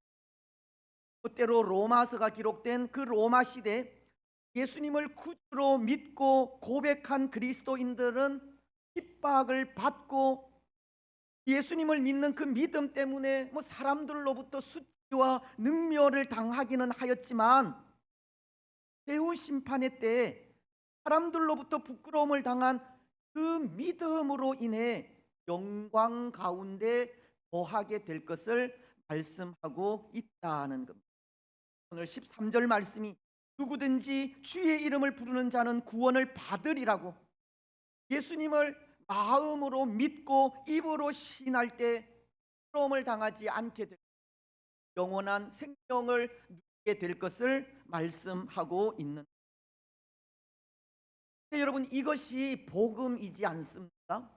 때로 로마서가 기록된 그 로마 시대 예수님을 구주로 믿고 고백한 그리스도인들은 핍박을 받고, 예수님을 믿는 그 믿음 때문에 사람들로부터 수치와 능멸을 당하기는 하였지만, 대후 심판의 때 사람들로부터 부끄러움을 당한 그 믿음으로 인해 영광 가운데 거하게 될 것을 말씀하고 있다는 겁니다. 오늘 13절 말씀이 누구든지 주의 이름을 부르는 자는 구원을 받으리라고, 예수님을 마음으로 믿고 입으로 신할 때 부끄러움을 당하지 않게 될, 영원한 생명을 누리게 될 것을 말씀하고 있는, 여러분, 이것이 복음이지 않습니까?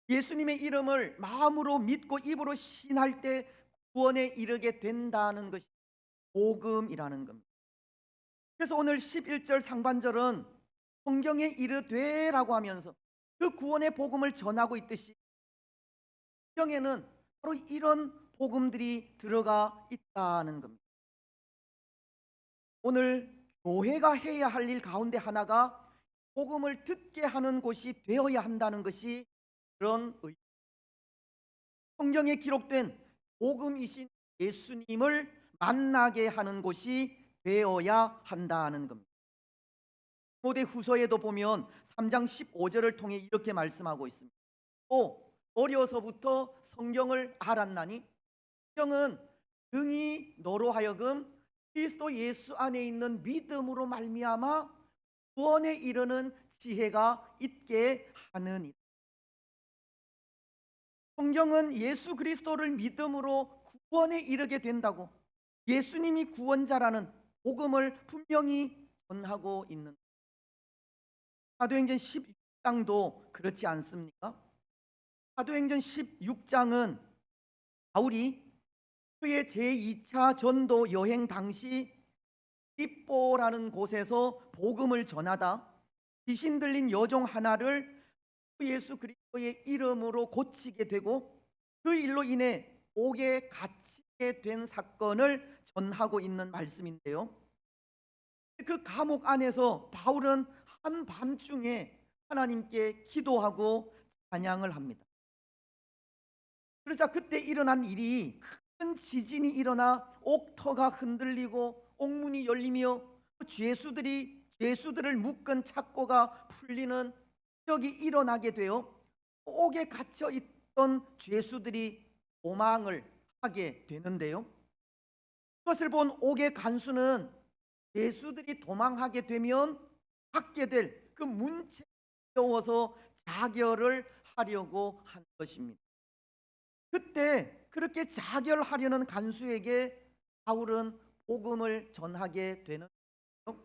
예수님의 이름을 마음으로 믿고 입으로 신할 때 구원에 이르게 된다는 것이 복음이라는 겁니다. 그래서 오늘 11절 상반절은 성경에 이르되라고 하면서 그 구원의 복음을 전하고 있듯이, 성경에는 바로 이런 복음들이 들어가 있다는 겁니다. 오늘 교회가 해야 할 일 가운데 하나가 복음을 듣게 하는 곳이 되어야 한다는 것이 그런 의미, 성경에 기록된 복음이신 예수님을 만나게 하는 곳이 되어야 한다는 겁니다. 디모데 후서에도 보면 3장 15절을 통해 이렇게 말씀하고 있습니다. 또 어려서부터 성경을 알았나니 성경은 능히 너로 하여금 그리스도 예수 안에 있는 믿음으로 말미암아 구원에 이르는 지혜가 있게 하느니라. 성경은 예수 그리스도를 믿음으로 구원에 이르게 된다고, 예수님이 구원자라는 복음을 분명히 전하고 있는 사도행전 16장도 그렇지 않습니까? 사도행전 16장은 바울이 그의 제2차 전도 여행 당시 빌립보라는 곳에서 복음을 전하다 귀신 들린 여종 하나를 주 예수 그리스도의 이름으로 고치게 되고 그 일로 인해 옥에 갇히게 된 사건을 전하고 있는 말씀인데요. 그 감옥 안에서 바울은 한밤중에 하나님께 기도하고 찬양을 합니다. 그러자 그때 일어난 일이 큰 지진이 일어나 옥터가 흔들리고 옥문이 열리며 죄수들을 묶은 착고가 풀리는 기적이 일어나게 되어 옥에 갇혀 있던 죄수들이 도망을 하게 되는데요. 그것을 본 옥의 간수는 죄수들이 도망하게 되면 받게 될 그 문책을 세워서 자결을 하려고 한 것입니다. 그때 그렇게 자결하려는 간수에게 바울은 복음을 전하게 되는 거예요.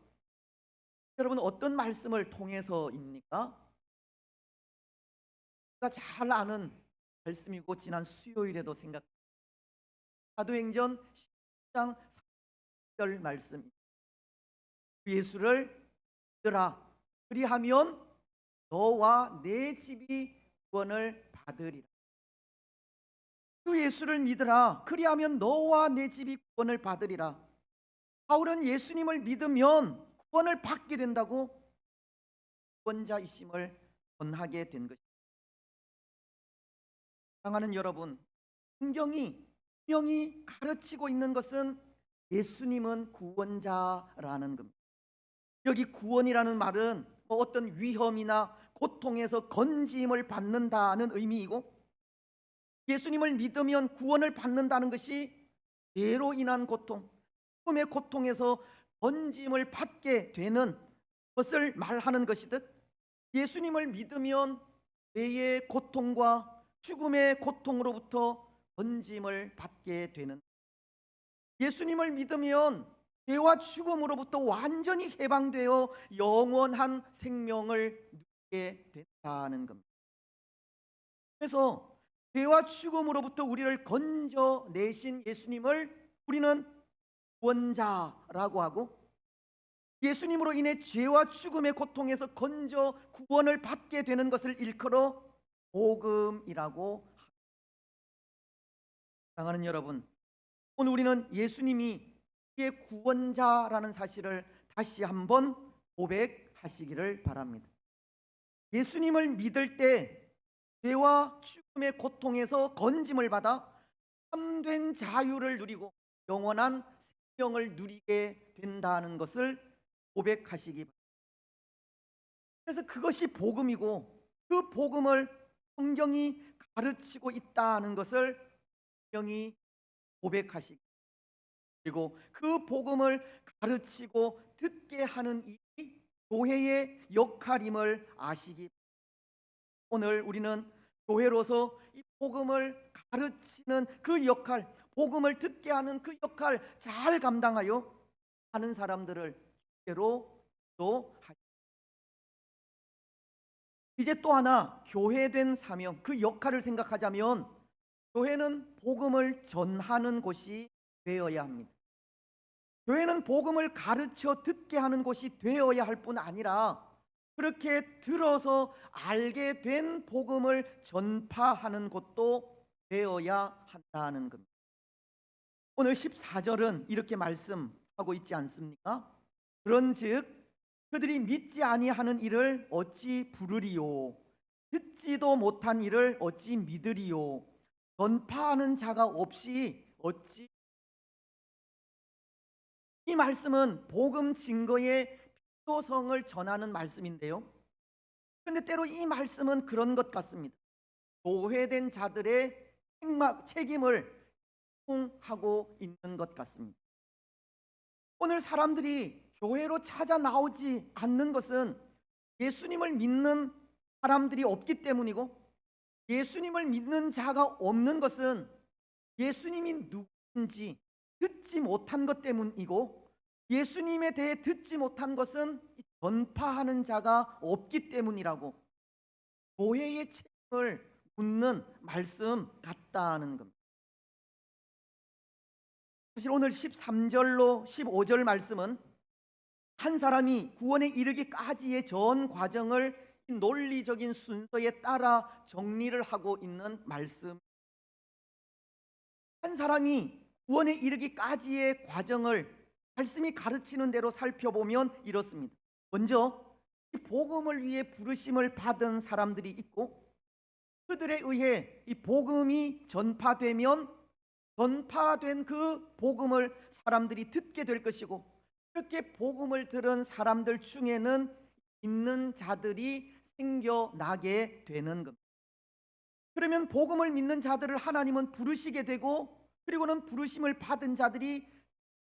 여러분, 어떤 말씀을 통해서입니까? 우리가 잘 아는 말씀이고 지난 수요일에도 생각합니다. 사도행전 10장 3절 말씀입니다. 예수를 믿으라. 그리하면 너와 내 집이 구원을 받으리라. 주 예수를 믿으라. 그리하면 너와 내 집이 구원을 받으리라. 바울은 예수님을 믿으면 구원을 받게 된다고 구원자이심을 전하게 된 것입니다. 사랑하는 여러분, 성경이 분명히 가르치고 있는 것은 예수님은 구원자라는 겁니다. 여기 구원이라는 말은 어떤 위험이나 고통에서 건짐을 받는다는 의미이고, 예수님을 믿으면 구원을 받는다는 것이 죄로 인한 고통, 죽음의 고통에서 건짐을 받게 되는 것을 말하는 것이듯, 예수님을 믿으면 죄의 고통과 죽음의 고통으로부터 건짐을 받게 되는, 예수님을 믿으면 죄와 죽음으로부터 완전히 해방되어 영원한 생명을 누리게 된다는 겁니다. 그래서 죄와 죽음으로부터 우리를 건져내신 예수님을 우리는 구원자라고 하고, 예수님으로 인해 죄와 죽음의 고통에서 건져 구원을 받게 되는 것을 일컬어 복음이라고 합니다. 사랑하는 여러분, 오늘 우리는 예수님이 우리의 구원자라는 사실을 다시 한번 고백하시기를 바랍니다. 예수님을 믿을 때 죄와 죽음의 고통에서 건짐을 받아 참된 자유를 누리고 영원한 생명을 누리게 된다는 것을 고백하시기 바랍니다. 그래서 그것이 복음이고, 그 복음을 성경이 가르치고 있다는 것을 성경이 고백하시기, 그리고 그 복음을 가르치고 듣게 하는 일이 교회의 역할임을 아시기 바랍니다. 오늘 우리는 교회로서 이 복음을 가르치는 그 역할, 복음을 듣게 하는 그 역할 잘 감당하여 하는 사람들을 주께로 기도하십시오. 이제 또 하나 교회된 사명, 그 역할을 생각하자면 교회는 복음을 전하는 곳이 되어야 합니다. 교회는 복음을 가르쳐 듣게 하는 곳이 되어야 할 뿐 아니라 그렇게 들어서 알게 된 복음을 전파하는 곳도 되어야 한다는 겁니다. 오늘 14절은 이렇게 말씀하고 있지 않습니까? 그런즉 그들이 믿지 아니하는 이를 어찌 부르리요? 듣지도 못한 이를 어찌 믿으리요? 전파하는 자가 없이 어찌. 이 말씀은 복음 증거의 필요성을 전하는 말씀인데요. 그런데 때로 이 말씀은 그런 것 같습니다. 교회된 자들의 책임을 하고 있는 것 같습니다. 오늘 사람들이 교회로 찾아 나오지 않는 것은 예수님을 믿는 사람들이 없기 때문이고, 예수님을 믿는 자가 없는 것은 예수님이 누구인지 듣지 못한 것 때문이고, 예수님에 대해 듣지 못한 것은 전파하는 자가 없기 때문이라고 교회의 책임을 묻는 말씀 같다는 겁니다. 사실 오늘 13절로 15절 말씀은 한 사람이 구원에 이르기까지의 전 과정을 논리적인 순서에 따라 정리를 하고 있는 말씀. 한 사람이 구원에 이르기까지의 과정을 말씀이 가르치는 대로 살펴보면 이렇습니다. 먼저 이 복음을 위해 부르심을 받은 사람들이 있고, 그들에 의해 이 복음이 전파되면 전파된 그 복음을 사람들이 듣게 될 것이고, 이렇게 복음을 들은 사람들 중에는 믿는 자들이 생겨나게 되는 겁니다. 그러면 복음을 믿는 자들을 하나님은 부르시게 되고, 그리고는 부르심을 받은 자들이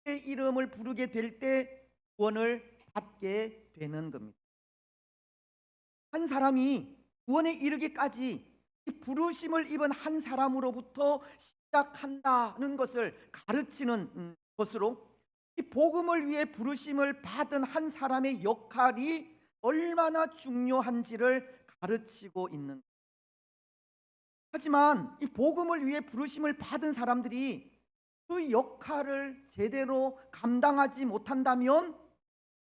그의 이름을 부르게 될 때 구원을 받게 되는 겁니다. 한 사람이 구원에 이르기까지 이 부르심을 입은 한 사람으로부터 시작한다는 것을 가르치는 것으로, 이 복음을 위해 부르심을 받은 한 사람의 역할이 얼마나 중요한지를 가르치고 있는. 하지만 이 복음을 위해 부르심을 받은 사람들이 그 역할을 제대로 감당하지 못한다면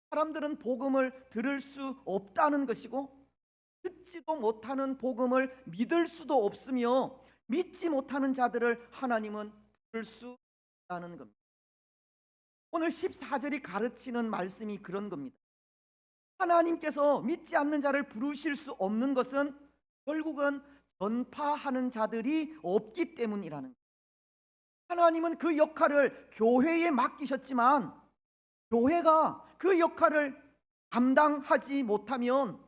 사람들은 복음을 들을 수 없다는 것이고, 듣지도 못하는 복음을 믿을 수도 없으며 믿지 못하는 자들을 하나님은 부를 수 없다는 겁니다. 오늘 14절이 가르치는 말씀이 그런 겁니다. 하나님께서 믿지 않는 자를 부르실 수 없는 것은 결국은 전파하는 자들이 없기 때문이라는 거예요. 하나님은 그 역할을 교회에 맡기셨지만 교회가 그 역할을 감당하지 못하면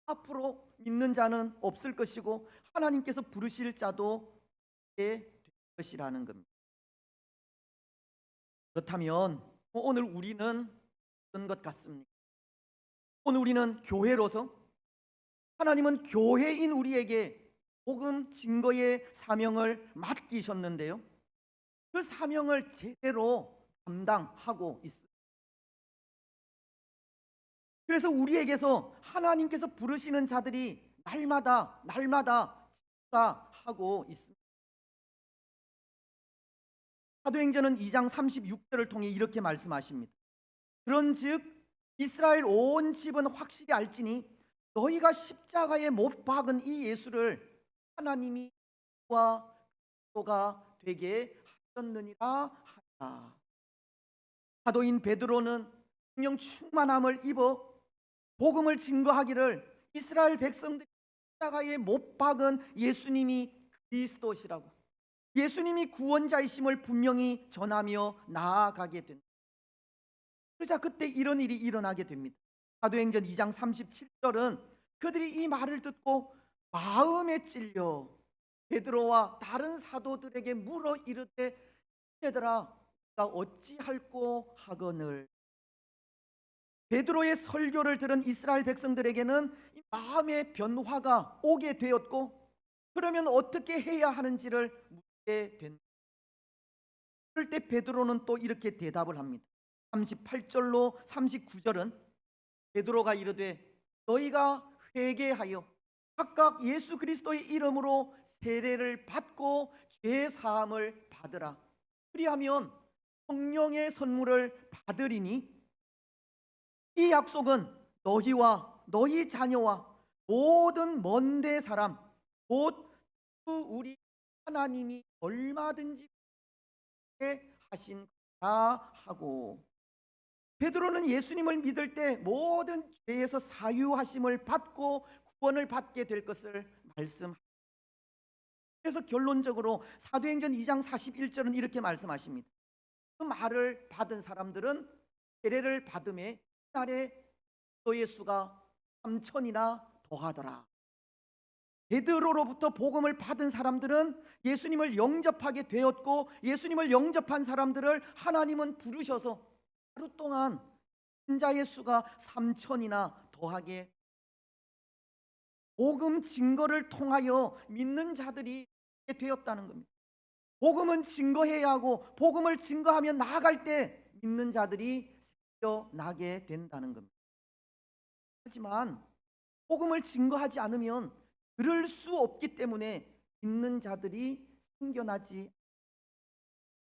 앞으로 믿는 자는 없을 것이고 하나님께서 부르실 자도 없게 될 것이라는 겁니다. 그렇다면 오늘 우리는 어떤 것 같습니까? 오늘 우리는 교회로서 하나님은 교회인 우리에게 복음 증거의 사명을 맡기셨는데요, 그 사명을 제대로 감당하고 있습니다. 그래서 우리에게서 하나님께서 부르시는 자들이 날마다 증가하고 있습니다. 사도행전은 2장 36절을 통해 이렇게 말씀하십니다. 그런즉 이스라엘 온 집은 확실히 알지니 너희가 십자가에 못 박은 이 예수를 하나님이 와 그리스도가 되게 하셨느니라 하라. 사도인 베드로는 성령 충만함을 입어 복음을 증거하기를 이스라엘 백성들이 십자가에 못 박은 예수님이 그리스도시라고, 예수님이 구원자이심을 분명히 전하며 나아가게 된다. 그러자 그때 이런 일이 일어나게 됩니다. 사도행전 2장 37절은 그들이 이 말을 듣고 마음에 찔려 베드로와 다른 사도들에게 물어 이르되 얘들아 나 어찌할꼬 하거늘. 베드로의 설교를 들은 이스라엘 백성들에게는 마음의 변화가 오게 되었고, 그러면 어떻게 해야 하는지를 묻게 된다. 그럴 때 베드로는 또 이렇게 대답을 합니다. 38절로 39절은 베드로가 이르되 너희가 회개하여 각각 예수 그리스도의 이름으로 세례를 받고 죄 사함을 받으라. 그리하면 성령의 선물을 받으리니 이 약속은 너희와 너희 자녀와 모든 먼데 사람 곧 우리 하나님이 얼마든지 하신 다 하고, 베드로는 예수님을 믿을 때 모든 죄에서 사유하심을 받고 구원을 받게 될 것을 말씀합니다. 그래서 결론적으로 사도행전 2장 41절은 이렇게 말씀하십니다. 그 말을 받은 사람들은 세례를 받음에 날에 그리스도의 수가 3,000이나 더하더라. 베드로로부터 복음을 받은 사람들은 예수님을 영접하게 되었고, 예수님을 영접한 사람들을 하나님은 부르셔서 하루 동안 신자의 수가 3,000이나 더하게, 복음 증거를 통하여 믿는 자들이 되었다는 겁니다. 복음은 증거해야 하고 복음을 증거하며 나아갈 때 믿는 자들이 생겨나게 된다는 겁니다. 하지만 복음을 증거하지 않으면 그럴 수 없기 때문에 믿는 자들이 생겨나지,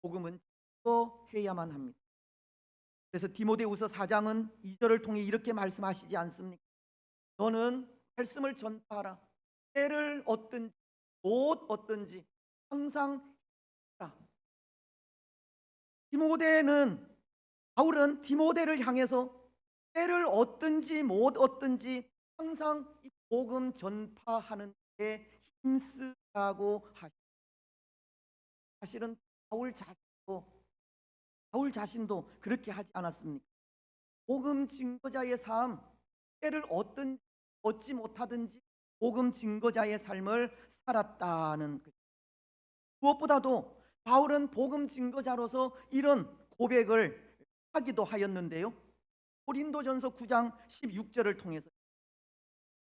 복음은 증거해야만 합니다. 그래서 디모데후서 4장은 2절을 통해 이렇게 말씀하시지 않습니까? 너는 말씀을 전파하라. 때를 얻든지 못 얻든지 항상 하라. 바울은 디모데를 향해서 때를 얻든지 못 얻든지 항상 이 복음 전파하는 데 힘쓰라고 하십니다. 사실은 바울 자신도 그렇게 하지 않았습니까? 복음 증거자의 삶, 때를 얻든지 얻지 못하든지 복음 증거자의 삶을 살았다는 것. 무엇보다도 바울은 복음 증거자로서 이런 고백을 하기도 하였는데요. 고린도전서 9장 16절을 통해서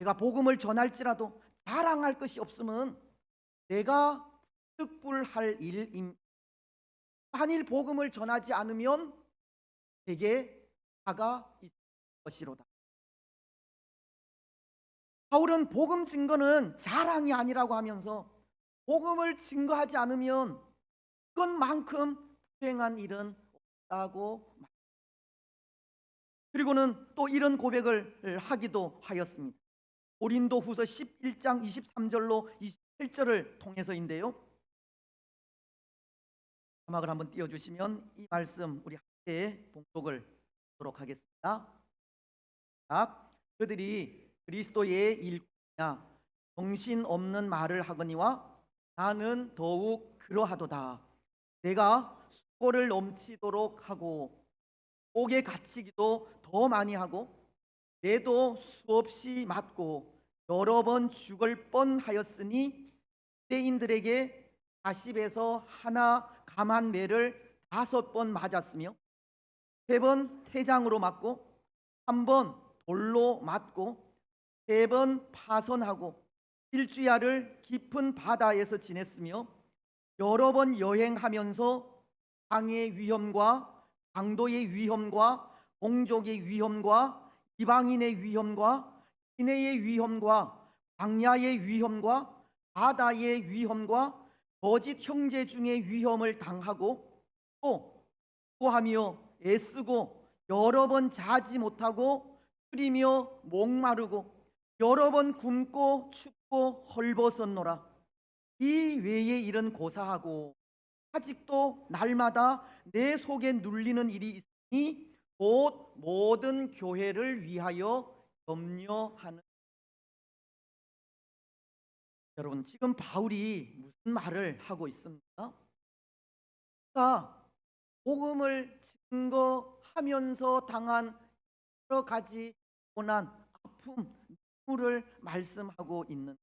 내가 복음을 전할지라도 자랑할 것이 없으면 내가 특불할 일임. 만일 복음을 전하지 않으면 내게 화가 있을 것이로다. 바울은 복음 증거는 자랑이 아니라고 하면서 복음을 증거하지 않으면 그것만큼 불행한 일은 없다고 말합니다. 그리고는 또 이런 고백을 하기도 하였습니다. 고린도후서 11장 23절로 27절을 통해서인데요. 자막을 한번 띄워주시면 이 말씀 우리 함께 봉독을 하도록 하겠습니다. 그들이 그리스도의 일꾼이냐 정신없는 말을 하거니와 나는 더욱 그러하도다. 내가 수고를 넘치도록 하고 옥에 갇히기도 더 많이 하고 내도 수없이 맞고 여러 번 죽을 뻔하였으니 유대인들에게 40에서 하나 감한 매를 5번 맞았으며 3번 태장으로 맞고 1번 돌로 맞고 3번 파선하고 일주야를 깊은 바다에서 지냈으며 여러 번 여행하면서 강의 위험과 강도의 위험과 동족의 위험과 이방인의 위험과 시내의 위험과 광야의 위험과 바다의 위험과 거짓 형제 중의 위험을 당하고 또 수고하며 애쓰고 여러 번 자지 못하고 추리며 목마르고 여러 번 굶고 춥고 헐벗었노라. 이 외에 일은 고사하고 아직도 날마다 내 속에 눌리는 일이 있으니 곧 모든 교회를 위하여 염려하는. 여러분, 지금 바울이 무슨 말을 하고 있습니까? 그가 복음을 증거하면서 당한 여러 가지 고난, 아픔, 눈물을 말씀하고 있는,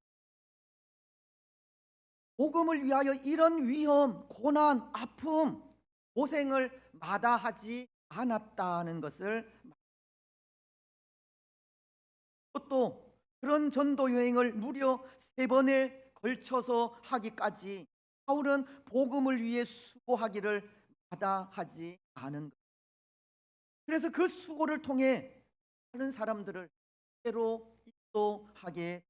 복음을 위하여 이런 위험, 고난, 아픔, 고생을 마다하지 않았다는 것을, 또 그런 전도 여행을 무려 3번에 걸쳐서 하기까지 바울은 복음을 위해 수고하기를 마다하지 않은 것. 그래서 그 수고를 통해 다른 사람들을 때로 인도하게,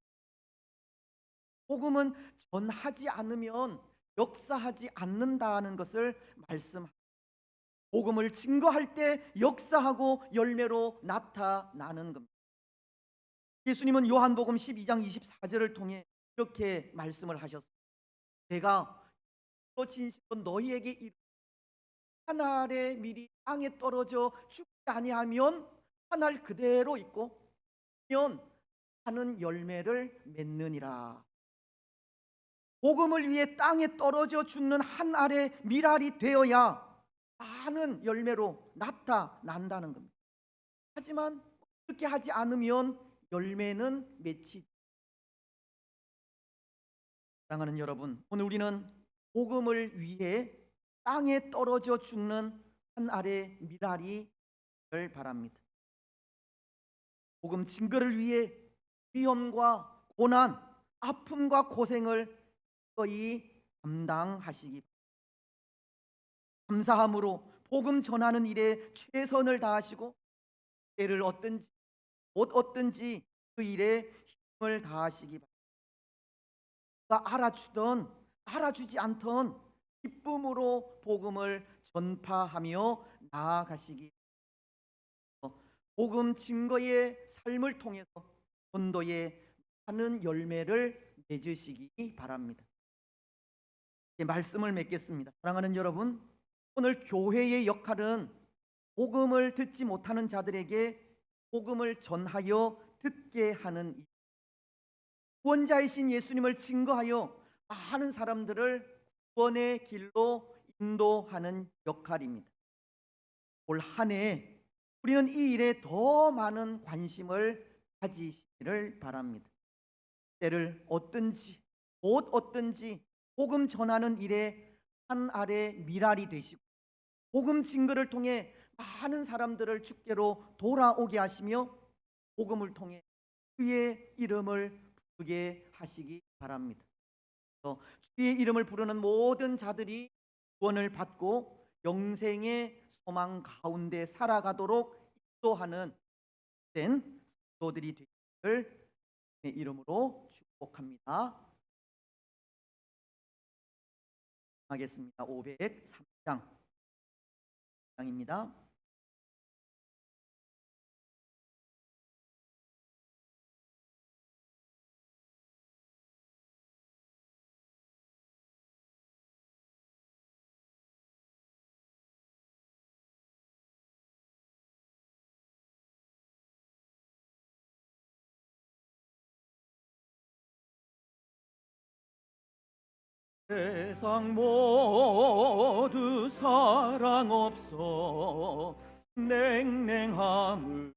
복음은 전하지 않으면 역사하지 않는다는 것을 말씀합니다. 복음을 증거할 때 역사하고 열매로 나타나는 겁니다. 예수님은 요한복음 12장 24절을 통해 이렇게 말씀을 하셨습니다. 내가 또 진실로 너희에게 이르노니 한 알의 밀이 땅에 떨어져 죽지 아니하면 한 알 그대로 있고 면 하는 열매를 맺느니라. 복음을 위해 땅에 떨어져 죽는 한 알의 밀알이 되어야 많은 열매로 나타난다는 겁니다. 하지만 그렇게 하지 않으면 열매는 맺히지. 사랑하는 여러분, 오늘 우리는 복음을 위해 땅에 떨어져 죽는 한 알의 밀알이 되길 바랍니다. 복음 증거를 위해 위험과 고난, 아픔과 고생을 거의 감당하시기 바랍니다. 감사함으로 복음 전하는 일에 최선을 다하시고 때를 얻든지 못 얻든지 그 일에 힘을 다하시기 바랍니다. 알아주던 알아주지 않던 기쁨으로 복음을 전파하며 나아가시기 바랍니다. 복음 증거의 삶을 통해서 전도의 많은 열매를 맺으시기 바랍니다. 이제 말씀을 맺겠습니다. 사랑하는 여러분, 오늘 교회의 역할은 복음을 듣지 못하는 자들에게 복음을 전하여 듣게 하는 일, 구원자이신 예수님을 증거하여 많은 사람들을 구원의 길로 인도하는 역할입니다. 올 한 해 우리는 이 일에 더 많은 관심을 가지시기를 바랍니다. 때를 얻든지 못 얻든지 복음 전하는 일에 산 아래 미랄이 되시고 복음 증거를 통해 많은 사람들을 주께로 돌아오게 하시며 복음을 통해 주의 이름을 부르게 하시기 바랍니다. 주의 이름을 부르는 모든 자들이 구원을 받고 영생의 소망 가운데 살아가도록 인도하는 된 성도들이 되기를 주의 이름으로 축복합니다. 하겠습니다. 503장입니다. 세상 모두 사랑 없어 냉랭함을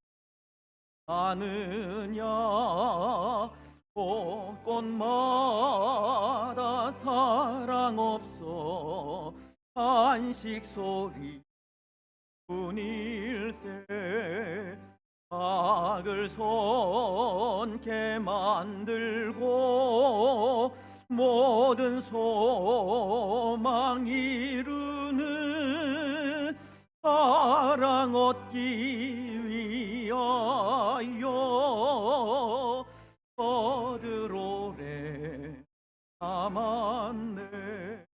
아느냐 곳곳마다 사랑 없어 한식 소리 뿐일세 악을 손게 만들고 모든 소망 이루는 사랑 얻기 위하여 거들오래 남았네.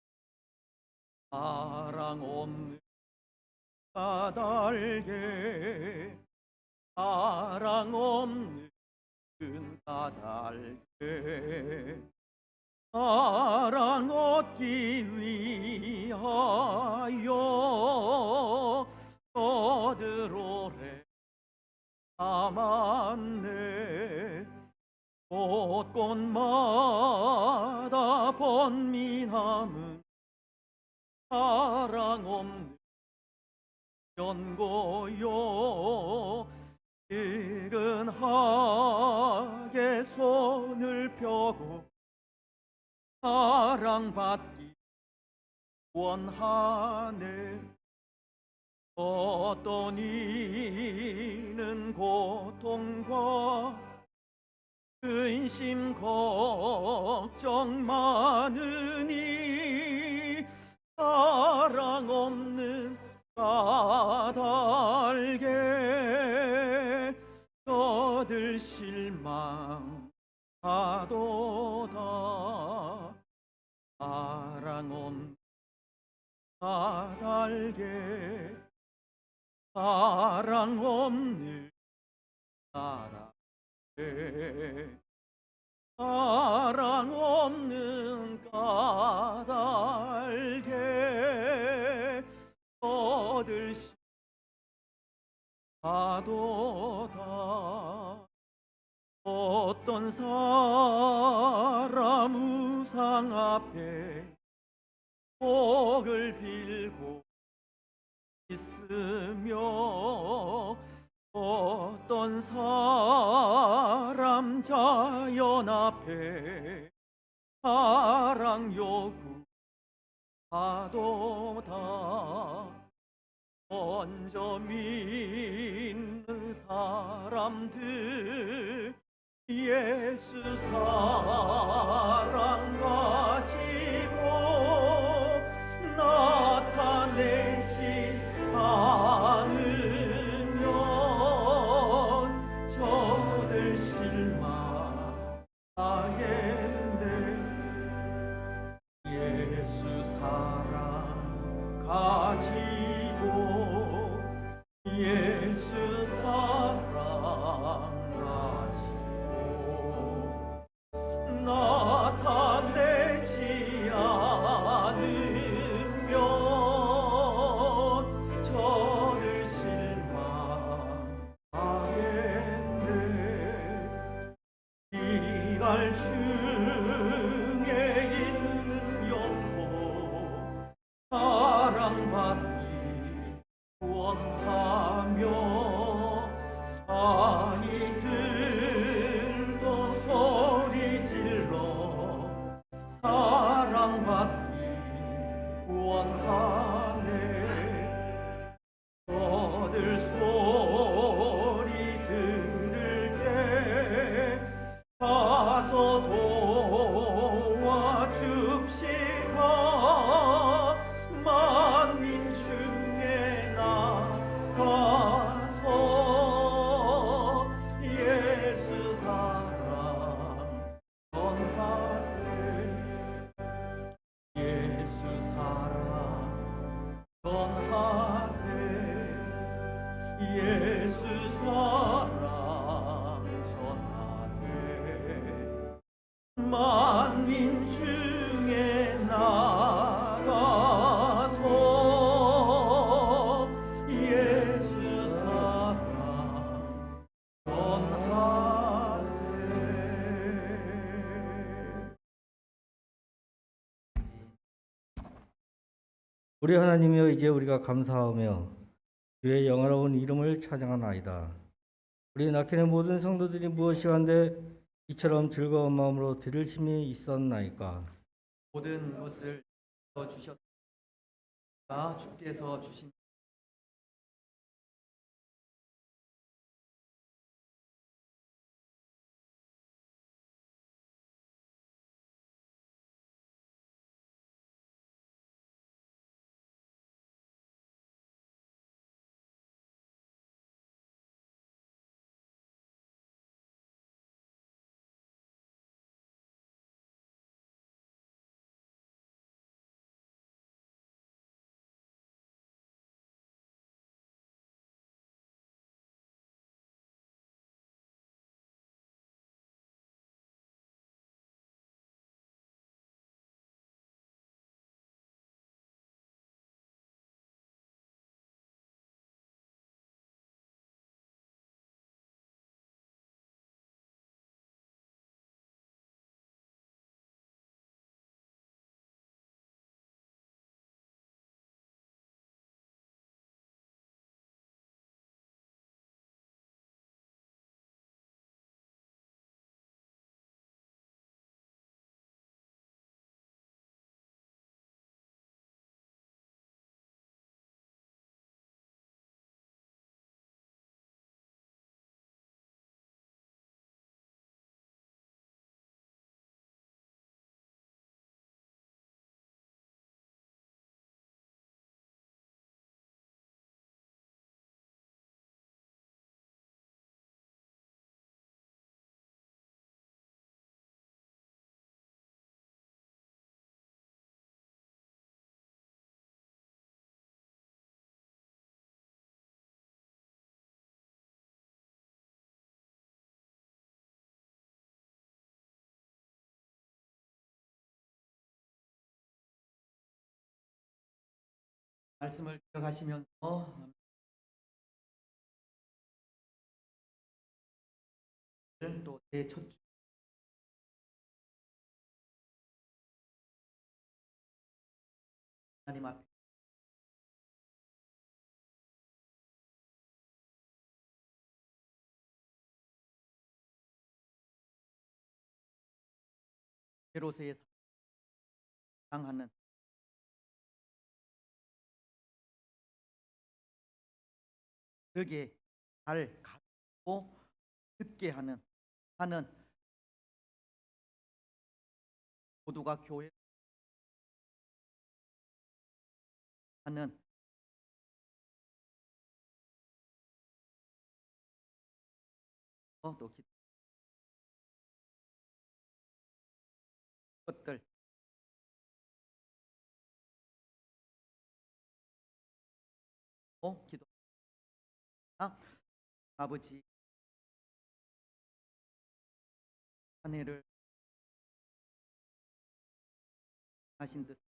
사랑 없는 까닭에 사랑 없는 까닭에 사랑 얻기 위하여 거들오래 남았네. 곳곳마다 번민함은 사랑 없는 연고요. 지근하게 손을 펴고 사랑받기 원하네. 어떤 이는 고통과 근심 걱정 많으니 사랑 없는 까닭에 너들 실망하도다. 사랑 없는 까닭에 사랑 없는 까닭에 사랑 없는 까닭에 너들 실망하도다. 어떤 사람 우상 앞에 복을 빌고 있으며 어떤 사람 자연 앞에 사랑 요구하도다. 먼저 믿는 사람들 예수 사랑 가지고 나타내지 않으면 저들 실망하겠네. 예수 사랑 가지고 예수 사랑 가지고 나타내지 않으면 저를 실망하겠네. 이갈 중에 있는 영혼 사랑받기 원하며 아이들도 소리질러 사랑받기 원하네. 저들 소리 들을 때 가서 도와줍시다. 만민 중에 나가서 예수 사랑 전하세. 예수 사랑 전하세. 예수 사랑 전하세. 만민 중에 나가서 예수 사랑 전하세. 우리 하나님이여, 이제 우리가 감사하며 주의 영화로운 이름을 찬양하나이다. 우리 낙현의 모든 성도들이 무엇이간데 이처럼 즐거운 마음으로 들을 힘이 있었나이까. 모든 것을 주셨습니다. 주께서 주신 말씀을 기억하시면서 또 제 첫 하나님 앞에 헤롯의 사랑하는 그에게 잘 가르치고 듣게 하는 모두가 교회 하는 또 것들 기도 아버지 한 해를 하신 듯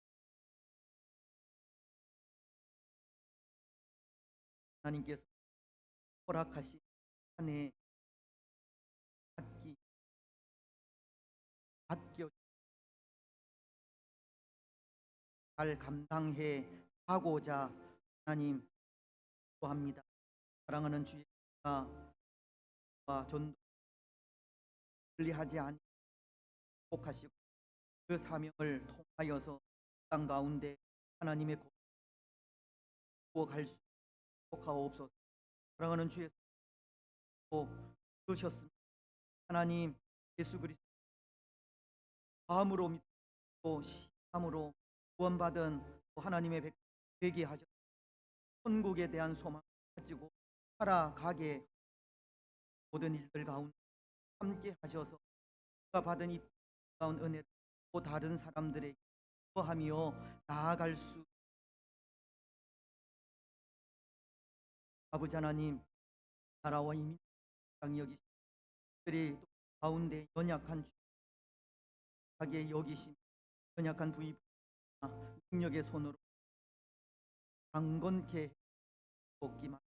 하나님께서 허락하신 한 해 맡겨 잘 감당해 가고자 하나님 기도합니다. 사랑하는 주님과 전도 분리하지 않고 복하시고 그 사명을 통하여서 땅 가운데 하나님의 구워갈 수 복하옵소서. 사랑하는 주의 그러셨습니다. 하나님 예수 그리스도 마음으로 믿고 시함으로 구원받은 하나님의 백성 되게 하셨습니다. 천국에 대한 소망을 가지고 살아가게 모든 일들 가운데 함께 하셔서 우리가 받은 이 가운 은혜를 또 다른 사람들에게 하며 나아갈 수 아버지 하나님 나라와 이민 땅 여기시 들이 가운데 연약한 자기의 여기심 연약한 부위 능력의 손으로 강건케 돕기만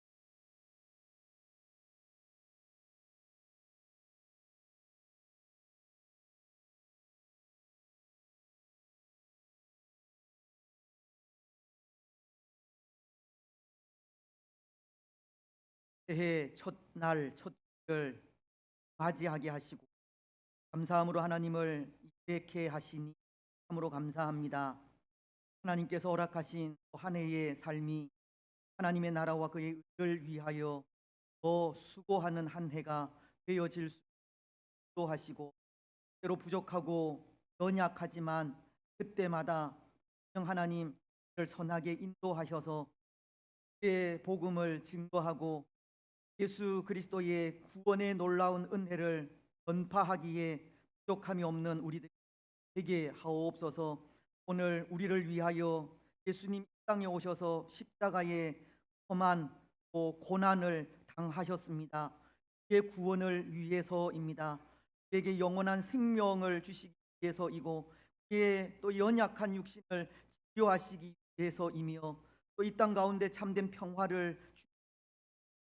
새해 첫날 첫 주를 맞이하게 하시고 감사함으로 하나님을 예배케 하시니 참으로 감사합니다. 하나님께서 허락하신 한 해의 삶이 하나님의 나라와 그의 의를 위하여 더 수고하는 한 해가 되어질 수 있도록 하시고 때로 부족하고 연약하지만 그때마다 하나님을 선하게 인도하셔서 그의 복음을 증거하고 예수 그리스도의 구원의 놀라운 은혜를 전파하기에 부족함이 없는 우리들 되게 하옵소서. 오늘 우리를 위하여 예수님 이 땅에 오셔서 십자가의 험한 고난을 당하셨습니다. 우리의 구원을 위해서입니다. 우리에게 영원한 생명을 주시기 위해서이고 우리의 또 연약한 육신을 치료하시기 위해서이며 또 이 땅 가운데 참된 평화를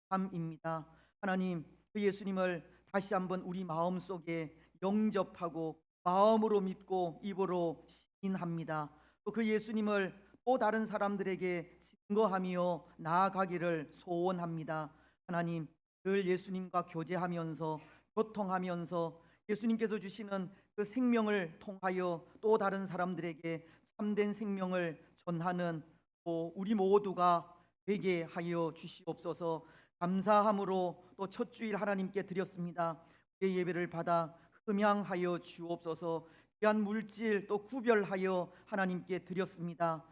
함입니다. 하나님 그 예수님을 다시 한번 우리 마음속에 영접하고 마음으로 믿고 입으로 시인합니다. 또 그 예수님을 또 다른 사람들에게 증거하며 나아가기를 소원합니다. 하나님 늘 예수님과 교제하면서 교통하면서 예수님께서 주시는 그 생명을 통하여 또 다른 사람들에게 참된 생명을 전하는 또 우리 모두가 되게 하여 주시옵소서. 감사함으로 또 첫 주일 하나님께 드렸습니다. 그 예배를 받아 흠양하여 주옵소서. 귀한 물질 또 구별하여 하나님께 드렸습니다.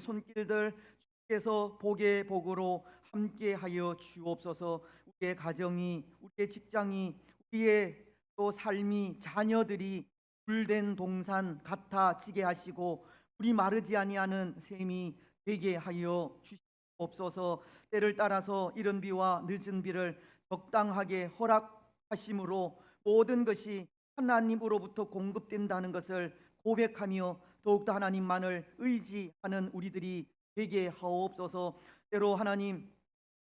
손길들 주께서 복의 복으로 함께하여 주옵소서. 우리의 가정이 우리의 직장이 우리의 또 삶이 자녀들이 물된 동산 같아지게 하시고 우리 마르지 아니하는 샘이 되게 하여 주시옵소서. 때를 따라서 이른 비와 늦은 비를 적당하게 허락하심으로 모든 것이 하나님으로부터 공급된다는 것을 고백하며 더욱더 하나님만을 의지하는 우리들이 되게 하옵소서. 때로 하나님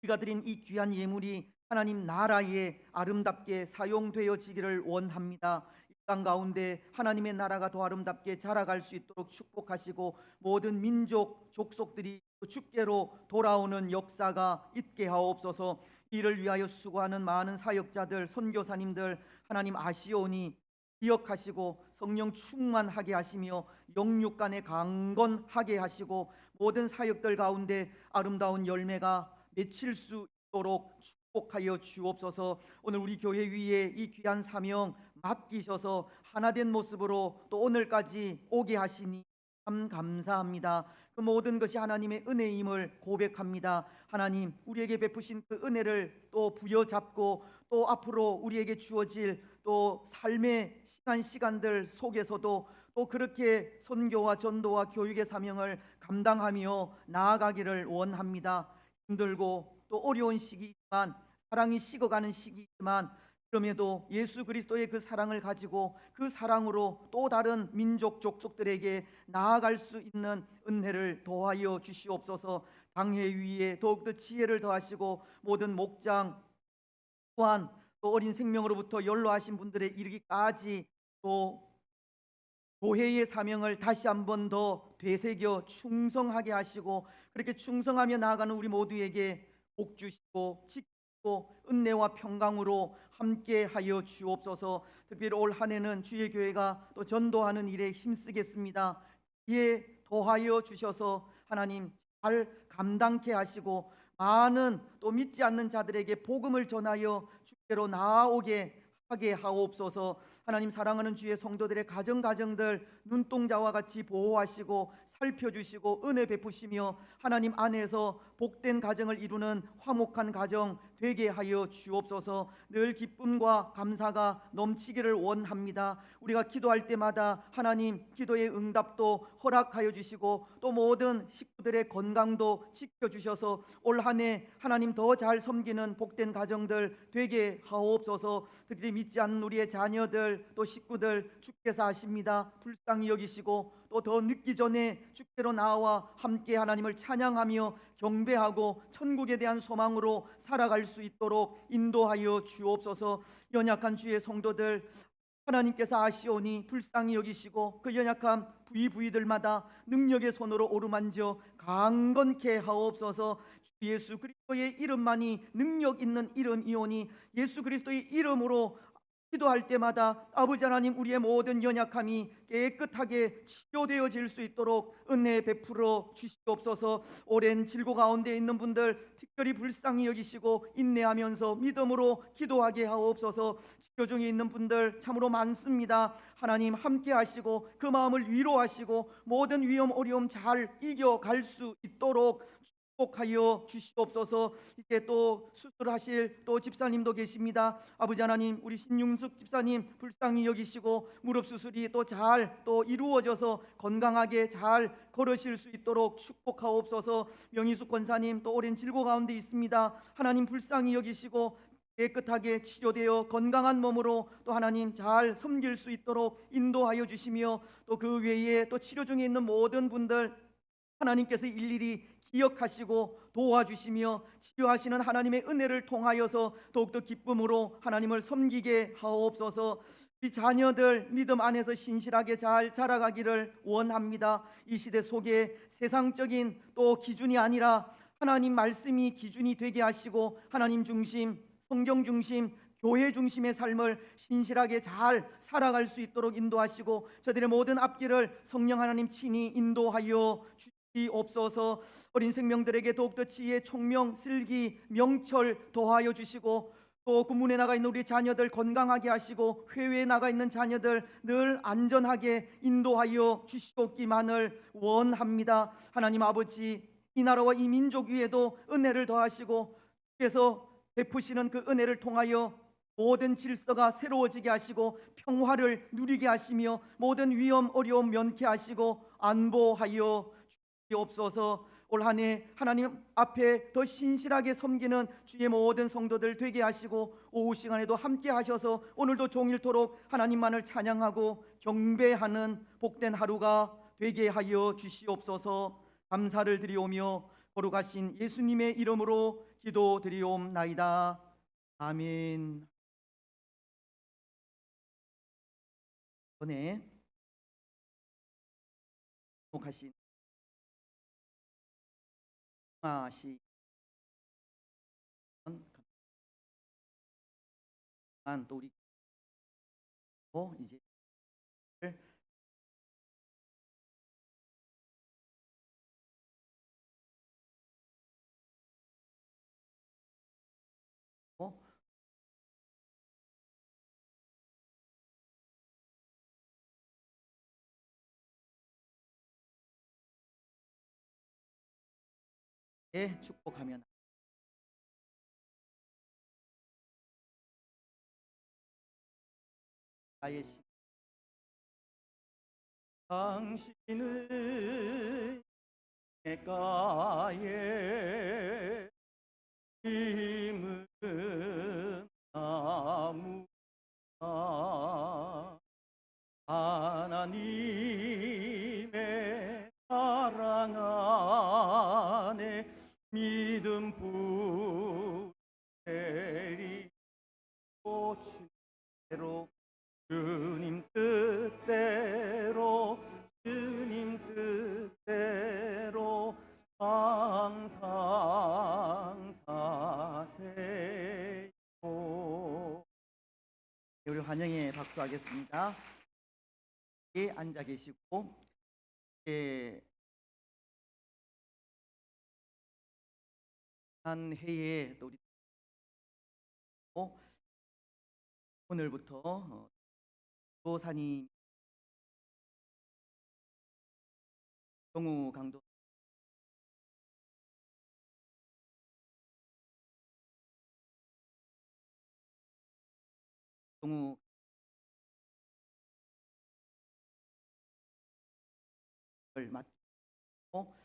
우리가 드린 이 귀한 예물이 하나님 나라에 아름답게 사용되어지기를 원합니다. 이 땅 가운데 하나님의 나라가 더 아름답게 자라갈 수 있도록 축복하시고 모든 민족 족속들이 주께로 돌아오는 역사가 있게 하옵소서. 이를 위하여 수고하는 많은 사역자들 선교사님들 하나님 아시오니 기억하시고 성령 충만하게 하시며 영육간에 강건하게 하시고 모든 사역들 가운데 아름다운 열매가 맺힐 수 있도록 축복하여 주옵소서. 오늘 우리 교회 위에 이 귀한 사명 맡기셔서 하나된 모습으로 또 오늘까지 오게 하시니 참 감사합니다. 그 모든 것이 하나님의 은혜임을 고백합니다. 하나님, 우리에게 베푸신 그 은혜를 또 부여잡고 또 앞으로 우리에게 주어질 또 삶의 시간들 속에서도 또 그렇게 선교와 전도와 교육의 사명을 감당하며 나아가기를 원합니다. 힘들고 또 어려운 시기이지만, 사랑이 식어가는 시기이지만, 그럼에도 예수 그리스도의 그 사랑을 가지고 그 사랑으로 또 다른 민족 족속들에게 나아갈 수 있는 은혜를 더하여 주시옵소서. 당회 위에 더욱더 지혜를 더하시고 모든 목장 또한 또 어린 생명으로부터 연로하신 분들에 이르기까지 또 교회의 사명을 다시 한번 더 되새겨 충성하게 하시고, 그렇게 충성하며 나아가는 우리 모두에게 복 주시고 지키고 은혜와 평강으로 함께 하여 주옵소서. 특별히 올 한 해는 주의 교회가 또 전도하는 일에 힘쓰겠습니다. 이에 더하여 주셔서 하나님 잘 감당케 하시고 많은 또 믿지 않는 자들에게 복음을 전하여 주께로 나아오게 하게 하옵소서. 하나님, 사랑하는 주의 성도들의 가정들 눈동자와 같이 보호하시고 살펴주시고 은혜 베푸시며 하나님 안에서 복된 가정을 이루는 화목한 가정 되게 하여 주옵소서. 늘 기쁨과 감사가 넘치기를 원합니다. 우리가 기도할 때마다 하나님 기도의 응답도 허락하여 주시고 또 모든 식구들의 건강도 지켜주셔서 올 한 해 하나님 더 잘 섬기는 복된 가정들 되게 하옵소서. 특히 믿지 않는 우리의 자녀들 또 식구들 주께서 아십니다. 불쌍히 여기시고 또 더 늦기 전에 주께로 나와 함께 하나님을 찬양하며 경배하고 천국에 대한 소망으로 살아갈 수 있도록 인도하여 주옵소서. 연약한 주의 성도들 하나님께서 아시오니 불쌍히 여기시고 그 연약한 부위들마다 능력의 손으로 오르만져 강건케 하옵소서. 주 예수 그리스도의 이름만이 능력 있는 이름이오니 예수 그리스도의 이름으로 기도할 때마다 아버지 하나님 우리의 모든 연약함이 깨끗하게 치료되어질 수 있도록 은혜 베풀어 주시옵소서. 오랜 질고 가운데 있는 분들 특별히 불쌍히 여기시고 인내하면서 믿음으로 기도하게 하옵소서. 치료 중에 있는 분들 참으로 많습니다. 하나님 함께 하시고 그 마음을 위로하시고 모든 위험 어려움 잘 이겨갈 수 있도록 축복하여 주시옵소서. 이제 또 수술하실 또 집사님도 계십니다. 아버지 하나님 우리 신용숙 집사님 불쌍히 여기시고 무릎 수술이 또 잘 또 이루어져서 건강하게 잘 걸으실 수 있도록 축복하옵소서. 명희숙 권사님 또 오랜 질고 가운데 있습니다. 하나님 불쌍히 여기시고 깨끗하게 치료되어 건강한 몸으로 또 하나님 잘 섬길 수 있도록 인도하여 주시며 또 그 외에 또 치료 중에 있는 모든 분들 하나님께서 일일이 기억하시고 도와주시며 치료하시는 하나님의 은혜를 통하여서 더욱더 기쁨으로 하나님을 섬기게 하옵소서. 우리 자녀들 믿음 안에서 신실하게 잘 자라가기를 원합니다. 이 시대 속에 세상적인 또 기준이 아니라 하나님 말씀이 기준이 되게 하시고 하나님 중심, 성경 중심, 교회 중심의 삶을 신실하게 잘 살아갈 수 있도록 인도하시고 저들의 모든 앞길을 성령 하나님 친히 인도하여 주시옵소서. 어린 생명들에게 더욱더 지혜, 총명, 슬기, 명철 더하여 주시고 또 군문에 나가 있는 우리 자녀들 건강하게 하시고 해외에 나가 있는 자녀들 늘 안전하게 인도하여 주시옵기만을 원합니다. 하나님 아버지 이 나라와 이 민족 위에도 은혜를 더하시고 주께서 베푸시는 그 은혜를 통하여 모든 질서가 새로워지게 하시고 평화를 누리게 하시며 모든 위험 어려움 면케 하시고 안보하여 주옵소서. 올 한 해 하나님 앞에 더 신실하게 섬기는 주의 모든 성도들 되게 하시고 오후 시간에도 함께 하셔서 오늘도 종일토록 하나님만을 찬양하고 경배하는 복된 하루가 되게 하여 주시옵소서. 감사를 드리오며 거룩하신 예수님의 이름으로 기도드리옵나이다. 아멘. 이번에 복하신 시 또 우리 이제 축복하며 나의 시 당신의 가에 심은 나무가 하나님의 사랑 안에 믿음 부대리고 주대로 주님 뜻대로 주님 뜻대로 항상 사세요. 우리 환영에 박수하겠습니다. 예, 앉아 계시고 한 해에 또 우리 오늘부터 도사님 경우 강도 경우 을 맡고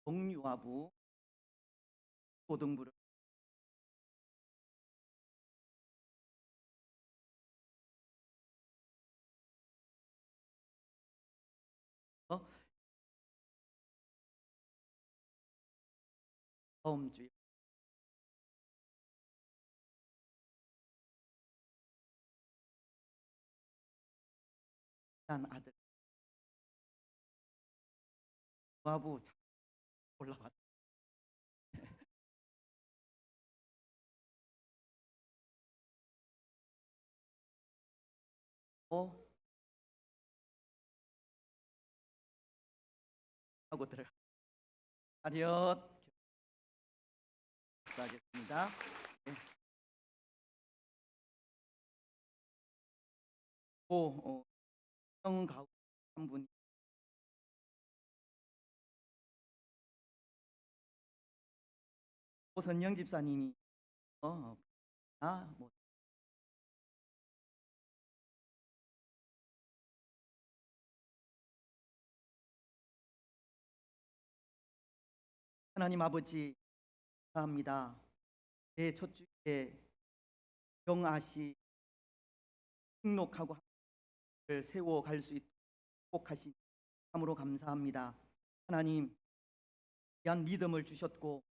동유아부 고등부를 다음 주에 한 아들 유아부 올라왔습니다. 하고 들어가. 차렷 하겠습니다. 네. 형가우 한 분이 오선영 집사님이 뭐 하나님 아버지 감사합니다. 내 첫 주에 영아시 행복하고 를 세워갈 수 있도록 축복하시 참으로 감사합니다. 하나님 귀한 믿음을 주셨고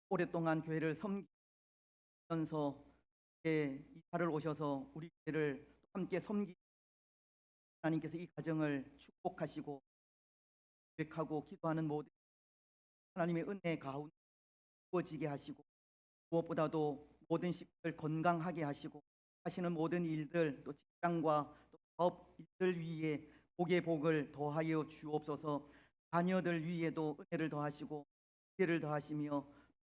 오랫동안 교회를 섬기면서 이 달을 오셔서 우리 교회를 함께 섬기 하나님께서 이 가정을 축복하시고 계획하고 기도하는 모든 하나님의 은혜 가운데 이루어지게 하시고 무엇보다도 모든 식구들 건강하게 하시고 하시는 모든 일들 또 직장과 또 사업 일들 위에 복의 복을 더하여 주옵소서. 자녀들 위에도 은혜를 더하시고 기회를 더하시며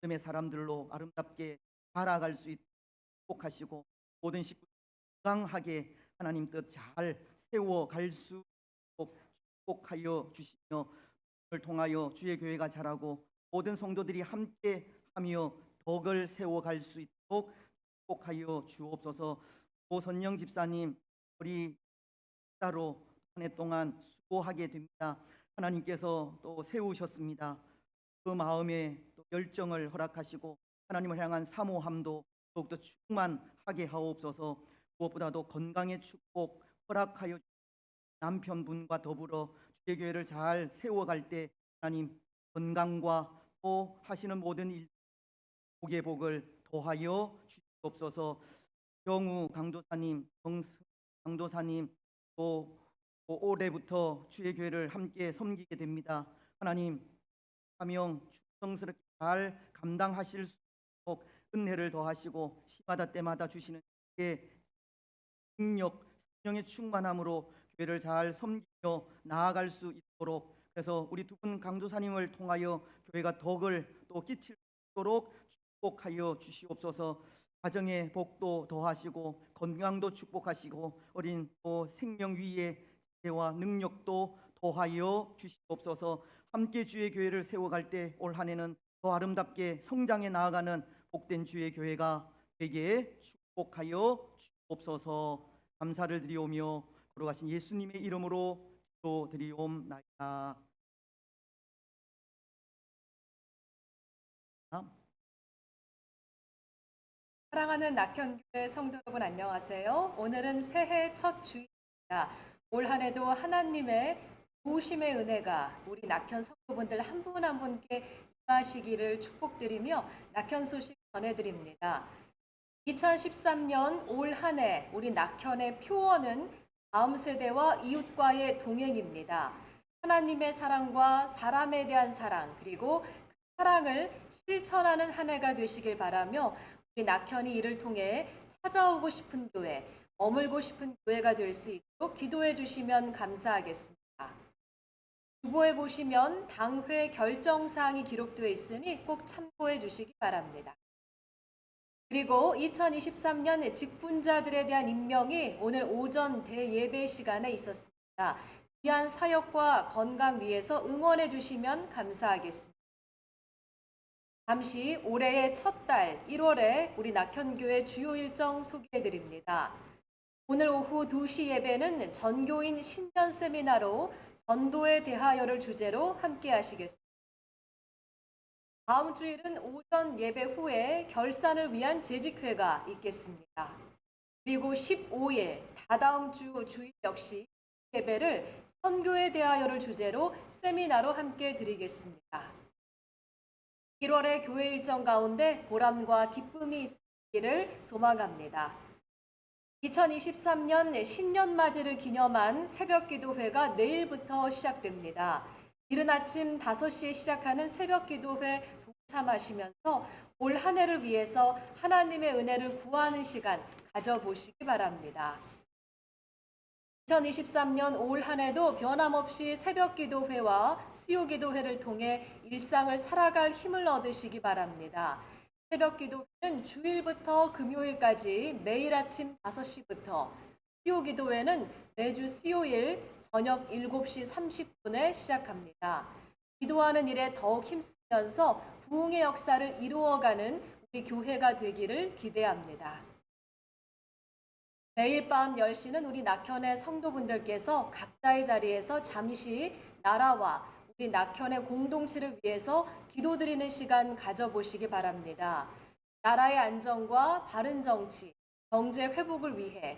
믿음의 사람들로 아름답게 살아갈 수 있도록 축복하시고 모든 식구 건강하게 하나님 뜻 잘 세워갈 수 있도록 축복하여 주시며 을 통하여 주의 교회가 자라고 모든 성도들이 함께하며 덕을 세워갈 수 있도록 축복하여 주옵소서. 오선영 집사님 우리 따로 한 해 동안 수고하게 됩니다. 하나님께서 또 세우셨습니다. 그 마음에 또 열정을 허락하시고 하나님을 향한 사모함도 더욱더 충만하게 하옵소서. 무엇보다도 건강의 축복 허락하여 남편분과 더불어 주의 교회를 잘 세워갈 때 하나님 건강과 또 하시는 모든 일 복의 복을 더하여 주옵소서. 경우 강도사님, 정승 강도사님 또 올해부터 주의 교회를 함께 섬기게 됩니다. 하나님 사명 충성스럽게 잘 감당하실 수 있도록 은혜를 더하시고 시마다 때마다 주시는 능력, 성령의 충만함으로 교회를 잘 섬기며 나아갈 수 있도록 그래서 우리 두 분 강도사님을 통하여 교회가 덕을 또 끼칠 수 있도록 축복하여 주시옵소서. 가정의 복도 더하시고 건강도 축복하시고 어린 또 생명 위에 지혜와 능력도 더하여 주시옵소서. 함께 주의 교회를 세워갈 때 올 한 해는 더 아름답게 성장해 나아가는 복된 주의 교회가 되게 축복하여 주옵소서. 감사를 드리오며 걸어가신 예수님의 이름으로 기도드리옵나이다. 사랑하는 낙현교회 성도 여러분 안녕하세요. 오늘은 새해 첫 주일입니다. 올 한 해도 하나님의 도우심의 은혜가 우리 낙현 성도분들 한 분 한 분께 임하시기를 축복드리며 낙현 소식 전해드립니다. 2013년 올 한 해 우리 낙현의 표어는 다음 세대와 이웃과의 동행입니다. 하나님의 사랑과 사람에 대한 사랑 그리고 그 사랑을 실천하는 한 해가 되시길 바라며 우리 낙현이 이를 통해 찾아오고 싶은 교회, 머물고 싶은 교회가 될 수 있도록 기도해 주시면 감사하겠습니다. 주보에 보시면 당회 결정사항이 기록되어 있으니 꼭 참고해 주시기 바랍니다. 그리고 2023년 직분자들에 대한 임명이 오늘 오전 대예배 시간에 있었습니다. 귀한 사역과 건강 위해서 응원해 주시면 감사하겠습니다. 잠시 올해의 첫 달 1월에 우리 낙현교회 주요 일정 소개해 드립니다. 오늘 오후 2시 예배는 전교인 신년 세미나로 전도에 대하여를 주제로 함께 하시겠습니다. 다음 주일은 오전 예배 후에 결산을 위한 재직회가 있겠습니다. 그리고 15일 다다음 주 주일 역시 예배를 선교에 대하여를 주제로 세미나로 함께 드리겠습니다. 1월의 교회 일정 가운데 보람과 기쁨이 있기를 소망합니다. 2023년 신년맞이를 기념한 새벽기도회가 내일부터 시작됩니다. 이른 아침 5시에 시작하는 새벽기도회 동참하시면서 올 한 해를 위해서 하나님의 은혜를 구하는 시간 가져보시기 바랍니다. 2023년 올 한 해도 변함없이 새벽기도회와 수요기도회를 통해 일상을 살아갈 힘을 얻으시기 바랍니다. 새벽기도회는 주일부터 금요일까지 매일 아침 5시부터, 수요기도회는 매주 수요일 저녁 7시 30분에 시작합니다. 기도하는 일에 더욱 힘쓰면서 부흥의 역사를 이루어가는 우리 교회가 되기를 기대합니다. 매일 밤 10시는 우리 낙현의 성도분들께서 각자의 자리에서 잠시 나라와 우리 낙현의 공동체를 위해서 기도드리는 시간 가져보시기 바랍니다. 나라의 안정과 바른 정치, 경제 회복을 위해